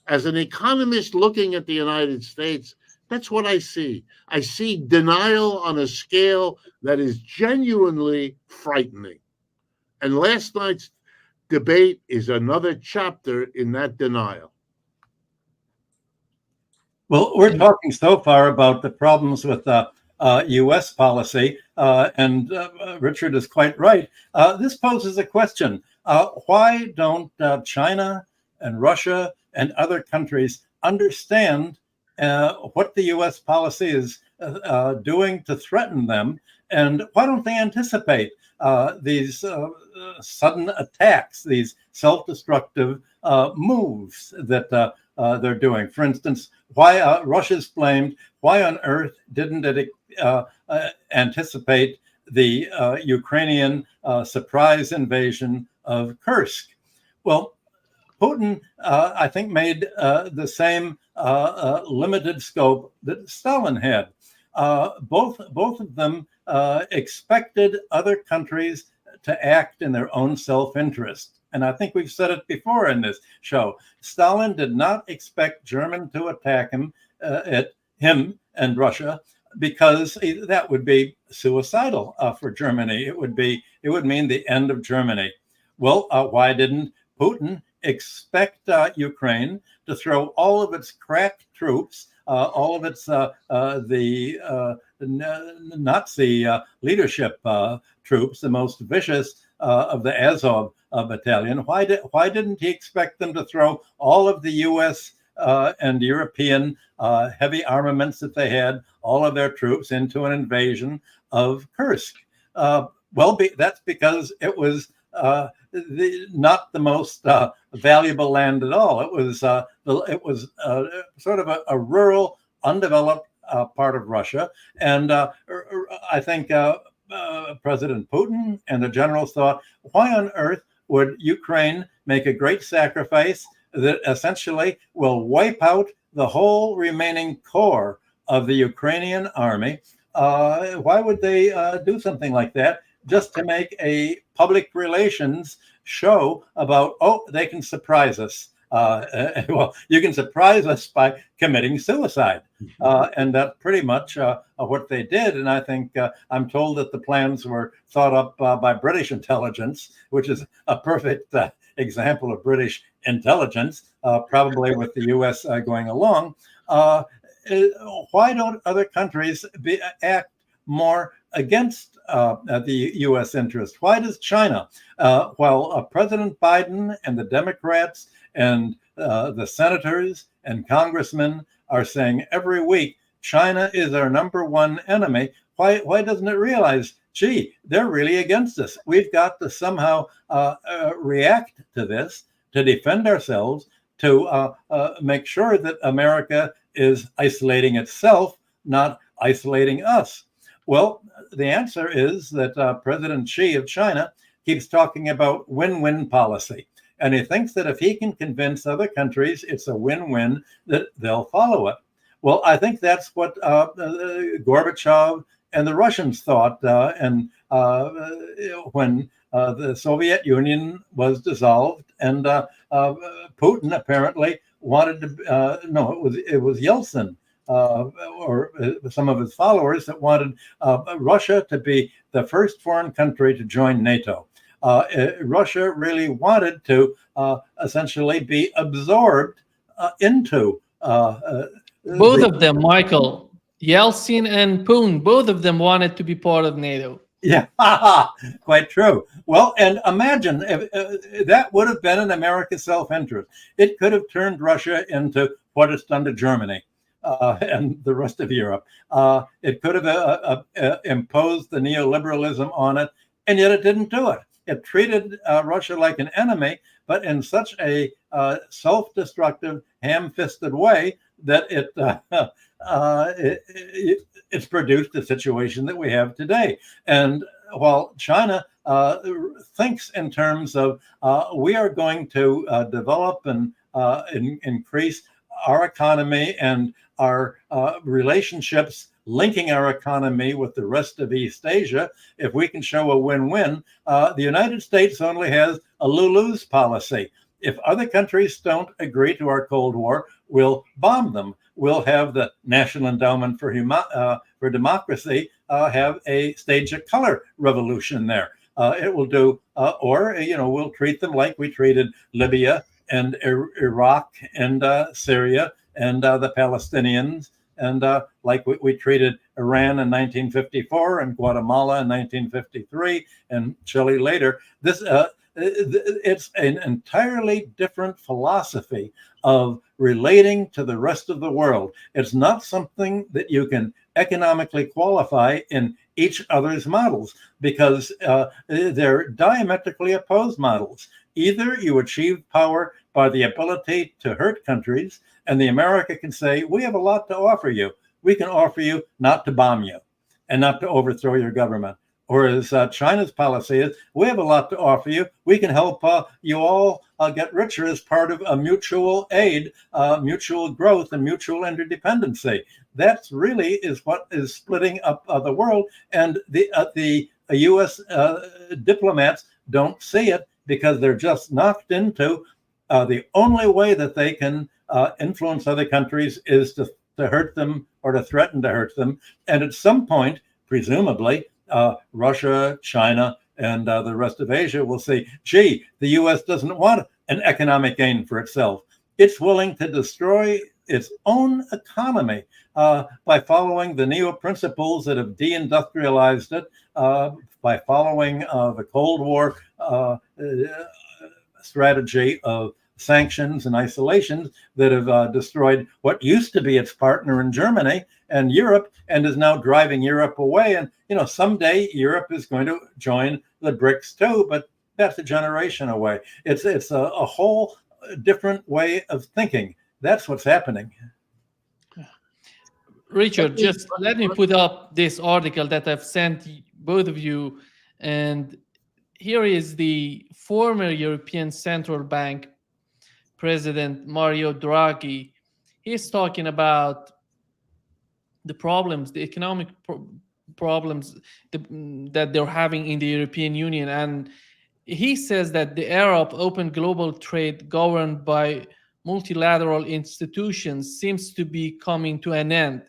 As an economist looking at the United States, that's what I see. I see denial on a scale that is genuinely frightening. And last night's debate is another chapter in that denial. Well, we're talking so far about the problems with U.S. policy, and Richard is quite right. This poses a question. Why don't China and Russia and other countries understand what the U.S. policy is doing to threaten them? And why don't they anticipate these sudden attacks, these self-destructive moves that they're doing? For instance, why Russia's blamed? Why on earth didn't it anticipate the Ukrainian surprise invasion of Kursk? Well, Putin, I think, made the same limited scope that Stalin had. Both of them expected other countries to act in their own self-interest. And I think we've said it before in this show. Stalin did not expect Germany to attack him and Russia, because that would be suicidal for Germany. It would mean the end of Germany. Well, why didn't Putin expect Ukraine to throw all of its crack troops, all of its the Nazi leadership troops, the most vicious of the Azov battalion? Why didn't he expect them to throw all of the U.S. And European heavy armaments that they had, all of their troops, into an invasion of Kursk? Well, that's because it was not the most valuable land at all. It was sort of a rural, undeveloped part of Russia, and I think President Putin and the generals thought, why on earth would Ukraine make a great sacrifice that essentially will wipe out the whole remaining core of the Ukrainian army? Why would they do something like that just to make a public relations show about, oh, they can surprise us? Well, you can surprise us by committing suicide. And that's pretty much what they did. And I think I'm told that the plans were thought up by British intelligence, which is a perfect example of British intelligence, probably with the US going along. Why don't other countries act more against the U.S. interest? Why does China, while President Biden and the Democrats and the senators and congressmen are saying every week China is our number one enemy, why doesn't it realize, gee, they're really against us? We've got to somehow react to this, to defend ourselves, to make sure that America is isolating itself, not isolating us. Well, the answer is that President Xi of China keeps talking about win-win policy. And he thinks that if he can convince other countries it's a win-win, that they'll follow it. Well, I think that's what Gorbachev and the Russians thought. And when the Soviet Union was dissolved, and Putin apparently wanted to, no, it was Yeltsin, or some of his followers that wanted Russia to be the first foreign country to join NATO. Russia really wanted to essentially be absorbed into. Both of them, Michael, Yeltsin and Putin, both of them wanted to be part of NATO. Yeah, quite true. Well, and imagine if that would have been in America's self-interest. It could have turned Russia into what it's done to Germany and the rest of Europe. It could have imposed the neoliberalism on it, and yet it didn't do it. It treated Russia like an enemy, but in such a self-destructive, ham-fisted way that it's produced the situation that we have today. And while China thinks in terms of we are going to develop and increase our economy and our relationships, linking our economy with the rest of East Asia, if we can show a win-win, the United States only has a lose-lose policy. If other countries don't agree to our Cold War, we'll bomb them. We'll have the National Endowment for Democracy have a stage a color revolution there. It will do, or we'll treat them like we treated Libya and Iraq and Syria and the Palestinians, and like we treated Iran in 1954 and Guatemala in 1953 and Chile later. This it's an entirely different philosophy of relating to the rest of the world. It's not something that you can economically qualify in each other's models, because they're diametrically opposed models. Either you achieve power by the ability to hurt countries, and the America can say, we have a lot to offer you. We can offer you not to bomb you and not to overthrow your government. Whereas China's policy is, we have a lot to offer you. We can help you all get richer as part of a mutual aid, mutual growth, and mutual interdependency. That really is what is splitting up the world. And the U.S. Diplomats don't see it, because they're just knocked into the only way that they can influence other countries is to hurt them or to threaten to hurt them. And at some point, presumably, Russia, China, and the rest of Asia will say, gee, the U.S. doesn't want an economic gain for itself. It's willing to destroy its own economy by following the neo-principles that have deindustrialized it, by following the Cold War strategy of sanctions and isolations that have destroyed what used to be its partner in Germany and Europe, and is now driving Europe away. And someday Europe is going to join the BRICS too, but that's a generation away. It's a whole different way of thinking. That's what's happening. Richard, just let me put up this article that I've sent both of you. And here is the former European Central Bank President Mario Draghi. He's talking about the problems, the economic problems that they're having in the European Union. And he says that the era of open global trade governed by multilateral institutions seems to be coming to an end.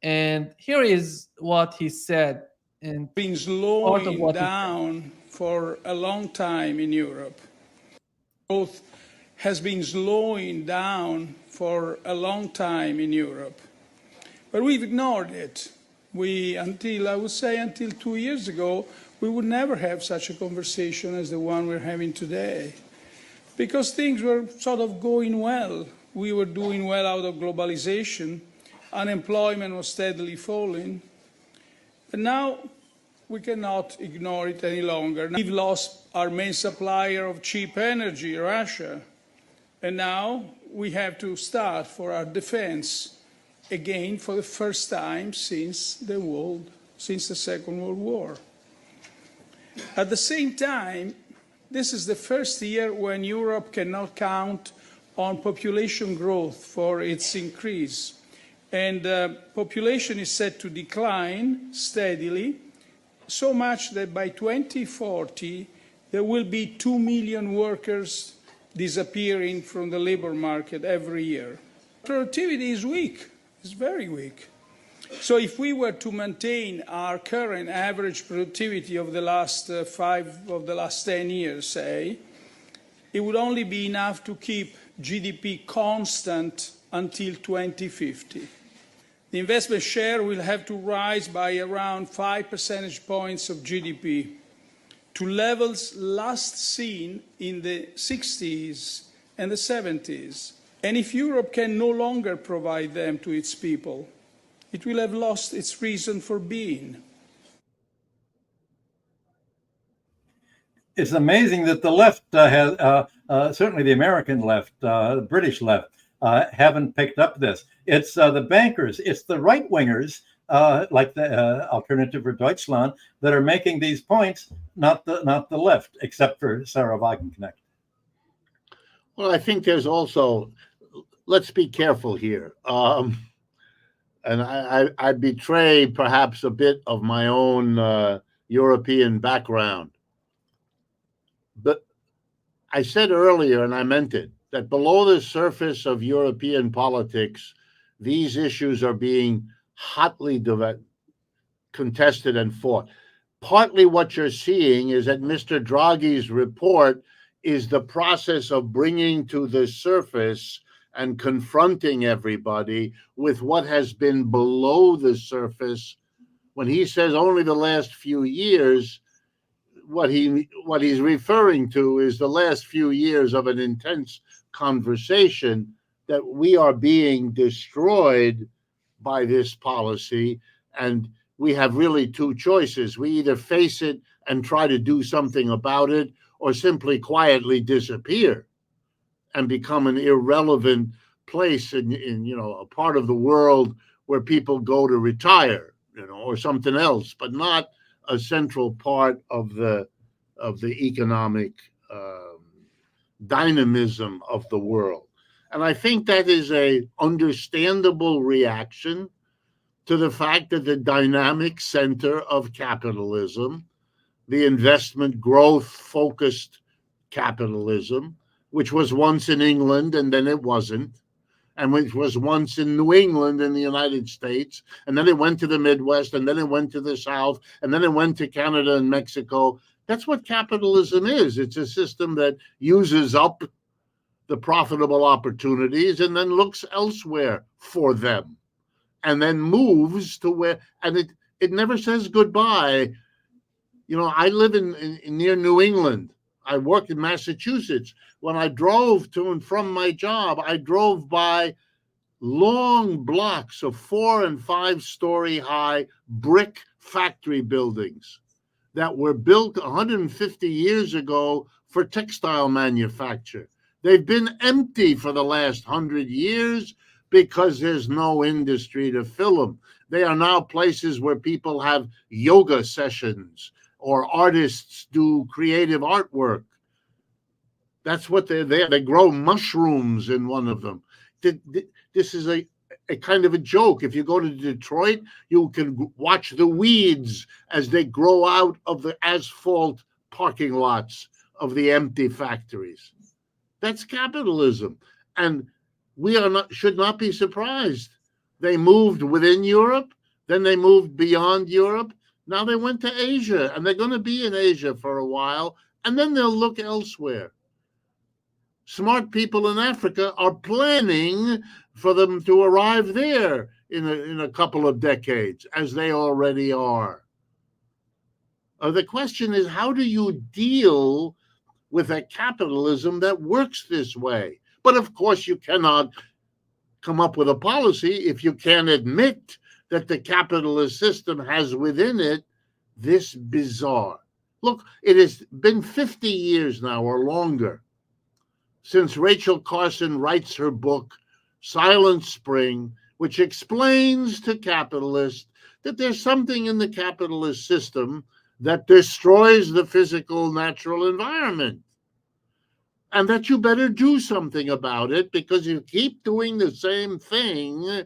And here is what he said, and Been part of slowing what he said. down for a long time in Europe. Growth has been slowing down for a long time in Europe. But we've ignored it. I would say until 2 years ago, we would never have such a conversation as the one we're having today. Because things were sort of going well. We were doing well out of globalization. Unemployment was steadily falling. But now we cannot ignore it any longer. We've lost our main supplier of cheap energy, Russia. And now we have to start for our defense again for the first time since the Second World War. At the same time, this is the first year when Europe cannot count on population growth for its increase. And population is set to decline steadily, so much that by 2040, there will be 2 million workers disappearing from the labor market every year. Productivity is weak, it's very weak. So if we were to maintain our current average productivity of the last 10 years, say, it would only be enough to keep GDP constant until 2050. The investment share will have to rise by around 5 percentage points of GDP to levels last seen in the 60s and the 70s. And if Europe can no longer provide them to its people, it will have lost its reason for being. It's amazing that the left has, certainly the American left, the British left, haven't picked up this. It's the bankers, it's the right-wingers, like the Alternative for Deutschland, that are making these points, not the left, except for Sarah Wagenknecht. Well, I think there's also, let's be careful here. And I betray perhaps a bit of my own European background. But I said earlier, and I meant it, that below the surface of European politics, these issues are being hotly contested and fought. Partly what you're seeing is that Mr. Draghi's report is the process of bringing to the surface and confronting everybody with what has been below the surface. When he says only the last few years, what he's referring to is the last few years of an intense conversation that we are being destroyed by this policy, and we have really two choices. We either face it and try to do something about it, or simply quietly disappear and become an irrelevant place in a part of the world where people go to retire, or something else, but not a central part of the economic dynamism of the world. And I think that is a understandable reaction to the fact that the dynamic center of capitalism, the investment growth focused capitalism, which was once in England and then it wasn't, and which was once in New England in the United States, and then it went to the Midwest, and then it went to the South, and then it went to Canada and Mexico. That's what capitalism is. It's a system that uses up the profitable opportunities and then looks elsewhere for them, and then moves to where, and it never says goodbye. I live in near New England. I work in Massachusetts. When I drove to and from my job, I drove by long blocks of 4- and 5-story high brick factory buildings that were built 150 years ago for textile manufacture. They've been empty for the last 100 years because there's no industry to fill them. They are now places where people have yoga sessions or artists do creative artwork. That's what they're there. They grow mushrooms in one of them. This is a kind of a joke. If you go to Detroit, you can watch the weeds as they grow out of the asphalt parking lots of the empty factories. That's capitalism. And we should not be surprised. They moved within Europe, then they moved beyond Europe. Now they went to Asia, and they're going to be in Asia for a while, and then they'll look elsewhere. Smart people in Africa are planning for them to arrive there in a couple of decades, as they already are. The question is, how do you deal with a capitalism that works this way? But of course, you cannot come up with a policy if you can't admit that the capitalist system has within it this bizarre. Look, it has been 50 years now or longer since Rachel Carson writes her book, Silent Spring, which explains to capitalists that there's something in the capitalist system that destroys the physical natural environment, and that you better do something about it, because if you keep doing the same thing,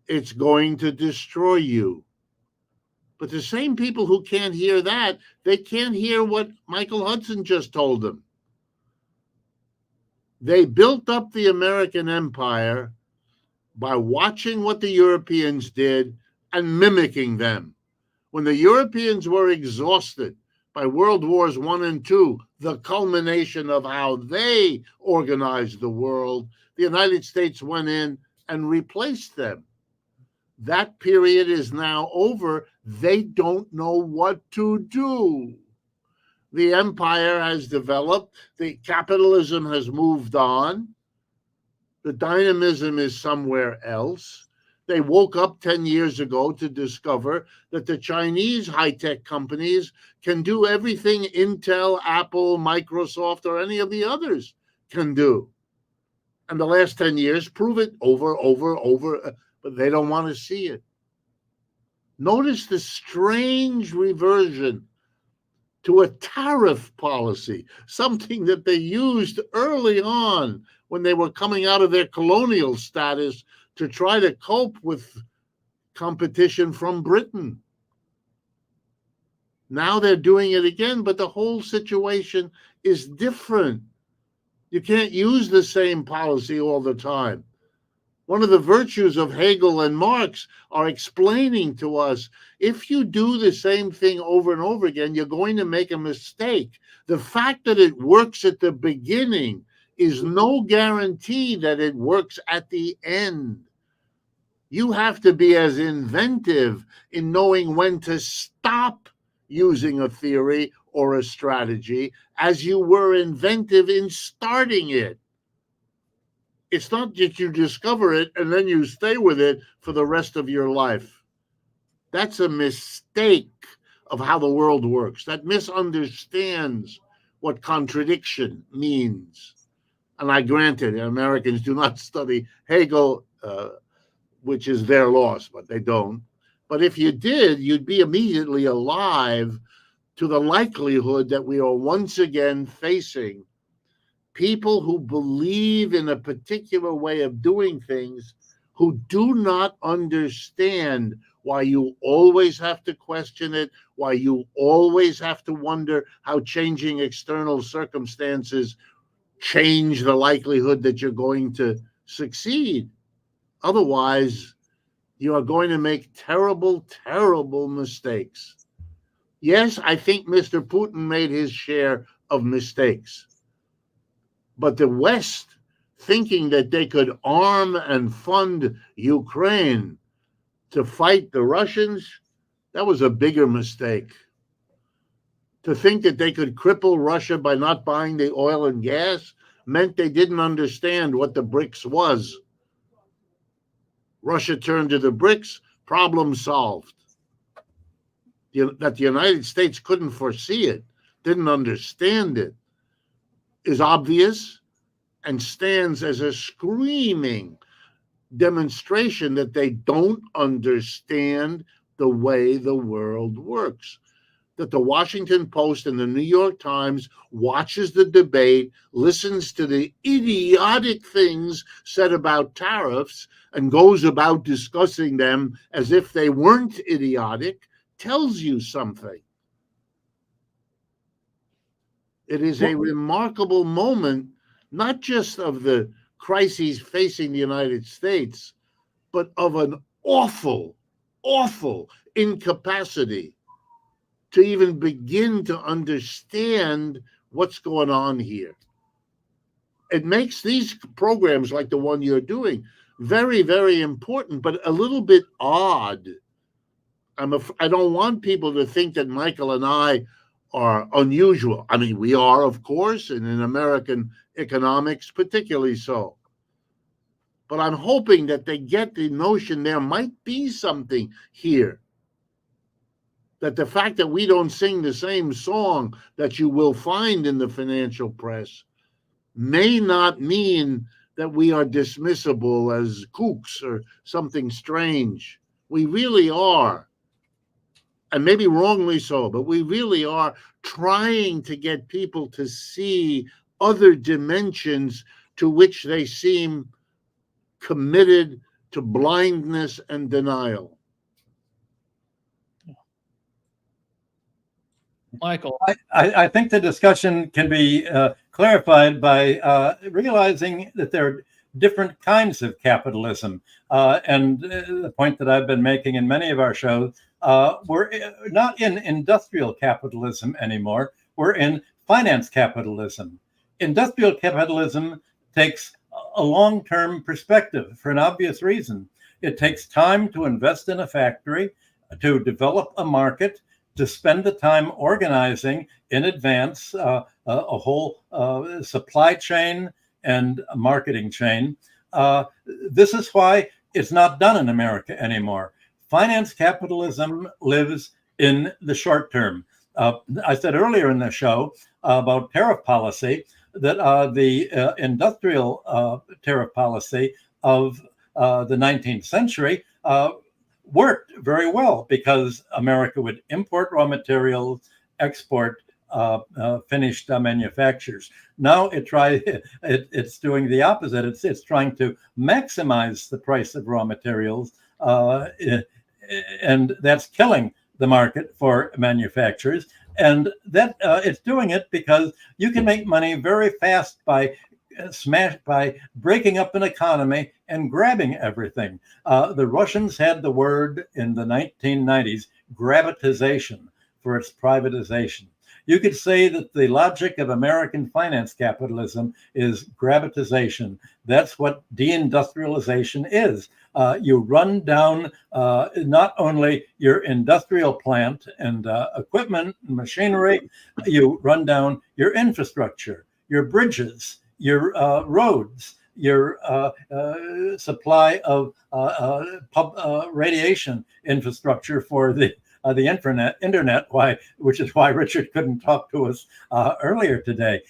it's going to destroy you. But the same people who can't hear that, they can't hear what Michael Hudson just told them. They built up the American empire by watching what the Europeans did and mimicking them. When the Europeans were exhausted by World Wars I and II, the culmination of how they organized the world, the United States went in and replaced them. That period is now over. They don't know what to do. The empire has developed. The capitalism has moved on. The dynamism is somewhere else. They woke up 10 years ago to discover that the Chinese high-tech companies can do everything Intel, Apple, Microsoft, or any of the others can do. And the last 10 years prove it over, but they don't want to see it. Notice the strange reversion to a tariff policy, something that they used early on when they were coming out of their colonial status to try to cope with competition from Britain. Now they're doing it again, but the whole situation is different. You can't use the same policy all the time. One of the virtues of Hegel and Marx are explaining to us, if you do the same thing over and over again, you're going to make a mistake. The fact that it works at the beginning is no guarantee that it works at the end. You have to be as inventive in knowing when to stop using a theory or a strategy as you were inventive in starting it. It's not that you discover it and then you stay with it for the rest of your life. That's a mistake of how the world works. That misunderstands what contradiction means. And I granted, Americans do not study Hegel, which is their loss, but they don't. But if you did, you'd be immediately alive to the likelihood that we are once again facing people who believe in a particular way of doing things, who do not understand why you always have to question it, why you always have to wonder how changing external circumstances change the likelihood that you're going to succeed. Otherwise, you are going to make terrible, terrible mistakes. Yes, I think Mr. Putin made his share of mistakes. But the West, thinking that they could arm and fund Ukraine to fight the Russians, that was a bigger mistake. To think that they could cripple Russia by not buying the oil and gas meant they didn't understand what the BRICS was. Russia turned to the BRICS, problem solved. That the United States couldn't foresee it, didn't understand it, is obvious and stands as a screaming demonstration that they don't understand the way the world works. That the Washington Post and the New York Times watches the debate, listens to the idiotic things said about tariffs, and goes about discussing them as if they weren't idiotic, tells you something. It is a remarkable moment not just of the crises facing the United States, but of an awful, awful incapacity to even begin to understand what's going on here. It makes these programs like the one you're doing very, very important, but a little bit odd. I don't want people to think that Michael and I are unusual. I mean, we are, of course, and in American economics, particularly so. But I'm hoping that they get the notion there might be something here. That the fact that we don't sing the same song that you will find in the financial press may not mean that we are dismissible as kooks or something strange. We really are, and maybe wrongly so, but we really are trying to get people to see other dimensions to which they seem committed to blindness and denial. Michael. I think the discussion can be clarified by realizing that there are different kinds of capitalism. And the point that I've been making in many of our shows, we're not in industrial capitalism anymore. We're in finance capitalism. Industrial capitalism takes a long-term perspective for an obvious reason. It takes time to invest in a factory, to develop a market, to spend the time organizing in advance a whole supply chain and a marketing chain. This is why it's not done in America anymore. Finance capitalism lives in the short term. I said earlier in the show about tariff policy that the industrial tariff policy of the 19th century worked very well because America would import raw materials, export finished manufactures. Now it's doing the opposite. It's trying to maximize the price of raw materials, and that's killing the market for manufacturers. And that it's doing it because you can make money very fast by breaking up an economy and grabbing everything. The Russians had the word in the 1990s, gravitization, for its privatization. You could say that the logic of American finance capitalism is gravitization. That's what deindustrialization is. You run down not only your industrial plant and equipment and machinery, you run down your infrastructure, your bridges, your roads, your supply of radiation infrastructure for the internet, which is why Richard couldn't talk to us earlier today.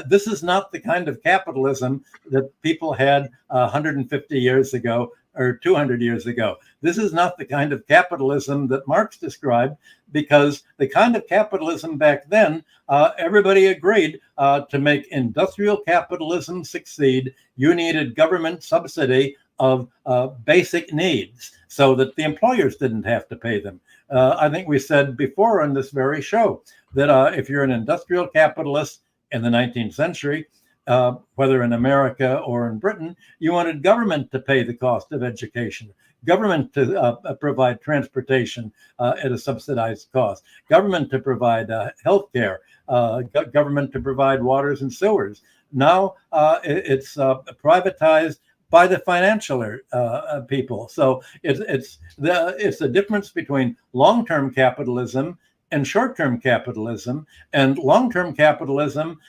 This is not the kind of capitalism that people had 150 years ago or 200 years ago. This is not the kind of capitalism that Marx described, because the kind of capitalism back then, everybody agreed to make industrial capitalism succeed, you needed government subsidy of basic needs so that the employers didn't have to pay them. I think we said before on this very show that if you're an industrial capitalist in the 19th century, whether in America or in Britain, you wanted government to pay the cost of education, government to provide transportation at a subsidized cost, government to provide health care, government to provide waters and sewers. Now it's privatized by the financial people. So it's the difference between long-term capitalism and short-term capitalism. And long-term capitalism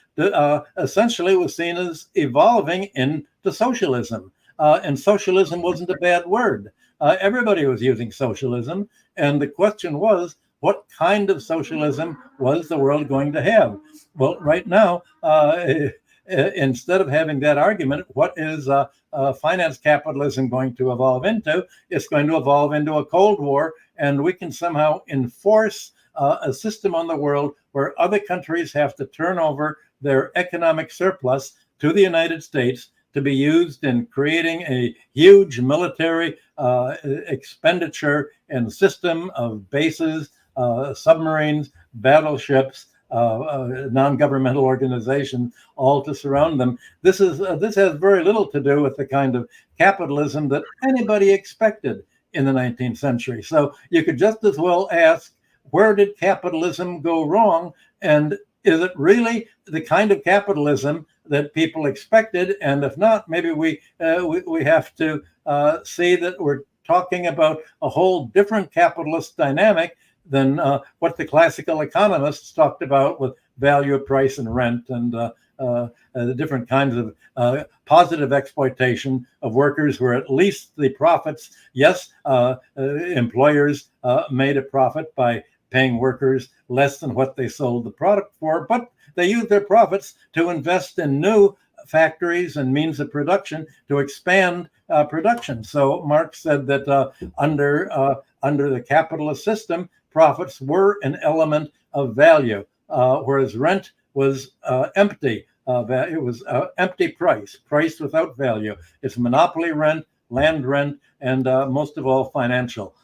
essentially was seen as evolving into socialism. And socialism wasn't a bad word. Everybody was using socialism. And the question was, what kind of socialism was the world going to have? Well, right now, instead of having that argument, what is finance capitalism going to evolve into? It's going to evolve into a Cold War, and we can somehow enforce a system on the world where other countries have to turn over their economic surplus to the United States to be used in creating a huge military expenditure and system of bases, submarines, battleships, non-governmental organizations, all to surround them. This has very little to do with the kind of capitalism that anybody expected in the 19th century. So you could just as well ask, where did capitalism go wrong? And is it really the kind of capitalism that people expected? And if not, maybe we have to see that we're talking about a whole different capitalist dynamic than what the classical economists talked about with value, price, and rent, and the different kinds of positive exploitation of workers, where at least the profits, yes, employers made a profit by paying workers less than what they sold the product for, but they used their profits to invest in new factories and means of production to expand production. So Marx said that under the capitalist system, profits were an element of value, whereas rent was empty. It was empty price without value. It's monopoly rent, land rent, and most of all financial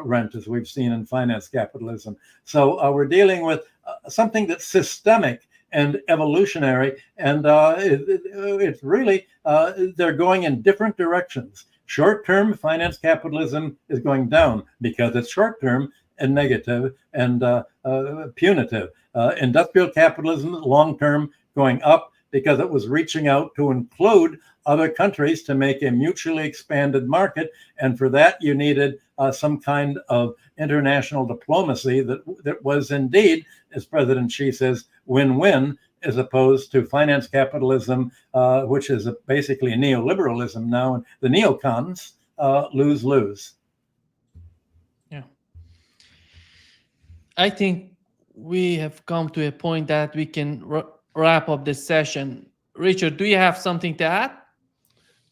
rent, as we've seen in finance capitalism. So we're dealing with something that's systemic and evolutionary, and it's really, they're going in different directions. Short-term finance capitalism is going down because it's short-term and negative and punitive. Industrial capitalism, long-term, going up because it was reaching out to include other countries to make a mutually expanded market. And for that, you needed some kind of international diplomacy that was indeed, as President Xi says, win-win, as opposed to finance capitalism, which is basically a neoliberalism now. And the neocons lose-lose. Yeah. I think we have come to a point that we can wrap up this session. Richard, do you have something to add?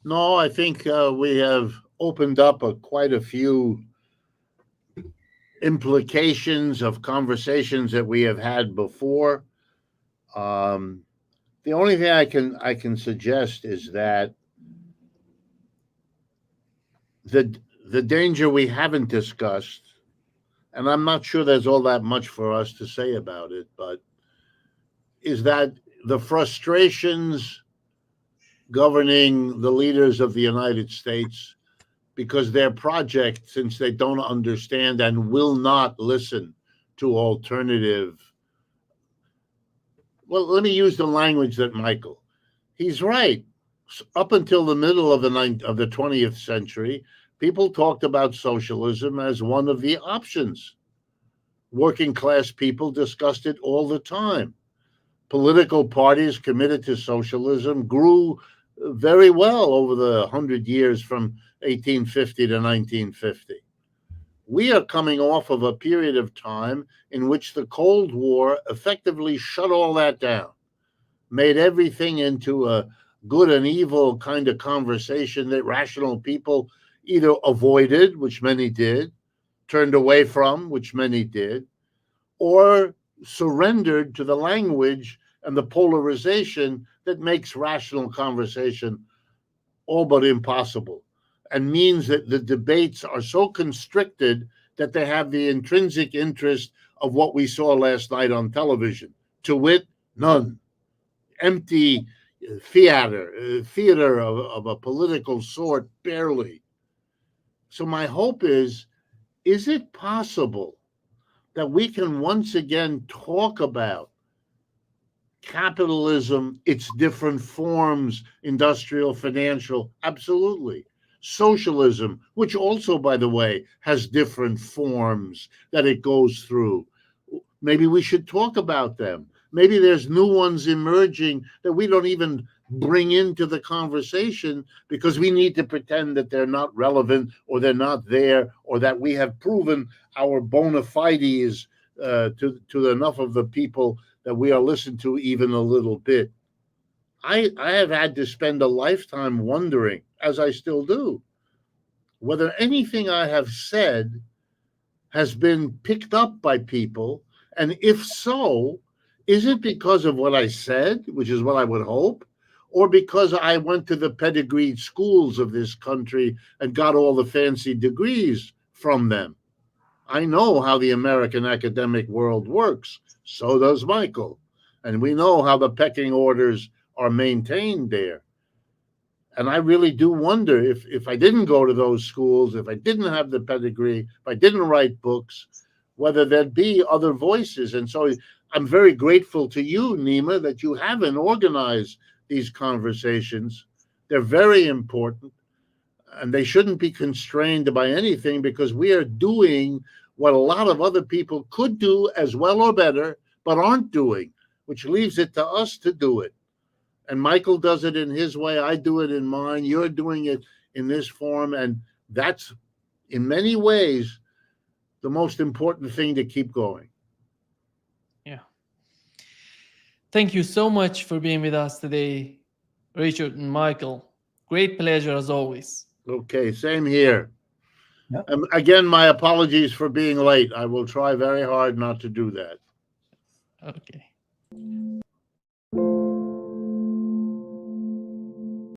No, I think we have opened up quite a few implications of conversations that we have had before. The only thing I can suggest is that the danger we haven't discussed, and I'm not sure there's all that much for us to say about it, but is that the frustrations governing the leaders of the United States, because their project, since they don't understand and will not listen to alternative. Well, let me use the language that Michael. He's right. Up until the middle of the 20th century, people talked about socialism as one of the options. Working class people discussed it all the time. Political parties committed to socialism grew very well over the 100 years from 1850 to 1950. We are coming off of a period of time in which the Cold War effectively shut all that down, made everything into a good and evil kind of conversation that rational people either avoided, which many did, turned away from, which many did, or surrendered to the language and the polarization that makes rational conversation all but impossible, and means that the debates are so constricted that they have the intrinsic interest of what we saw last night on television, to wit, none. Empty theater of a political sort, barely. So my hope is it possible that we can once again talk about capitalism, its different forms, industrial, financial? Absolutely. Socialism, which also, by the way, has different forms that it goes through. Maybe we should talk about them. Maybe there's new ones emerging that we don't even bring into the conversation because we need to pretend that they're not relevant or they're not there, or that we have proven our bona fides to enough of the people that we are listened to even a little bit. I have had to spend a lifetime wondering, as I still do, whether anything I have said has been picked up by people, and if so, is it because of what I said, which is what I would hope, or because I went to the pedigreed schools of this country and got all the fancy degrees from them? I know how the American academic world works. So does Michael. And we know how the pecking orders are maintained there. And I really do wonder if I didn't go to those schools, if I didn't have the pedigree, if I didn't write books, whether there'd be other voices. And so I'm very grateful to you, Nima, that you haven't organized these conversations. They're very important, and they shouldn't be constrained by anything, because we are doing what a lot of other people could do as well or better, but aren't doing, which leaves it to us to do it. And Michael does it in his way. I do it in mine. You're doing it in this form. And that's, in many ways, the most important thing to keep going. Yeah. Thank you so much for being with us today, Richard and Michael. Great pleasure as always. Okay, same here. Yep. Again, my apologies for being late. I will try very hard not to do that. Okay.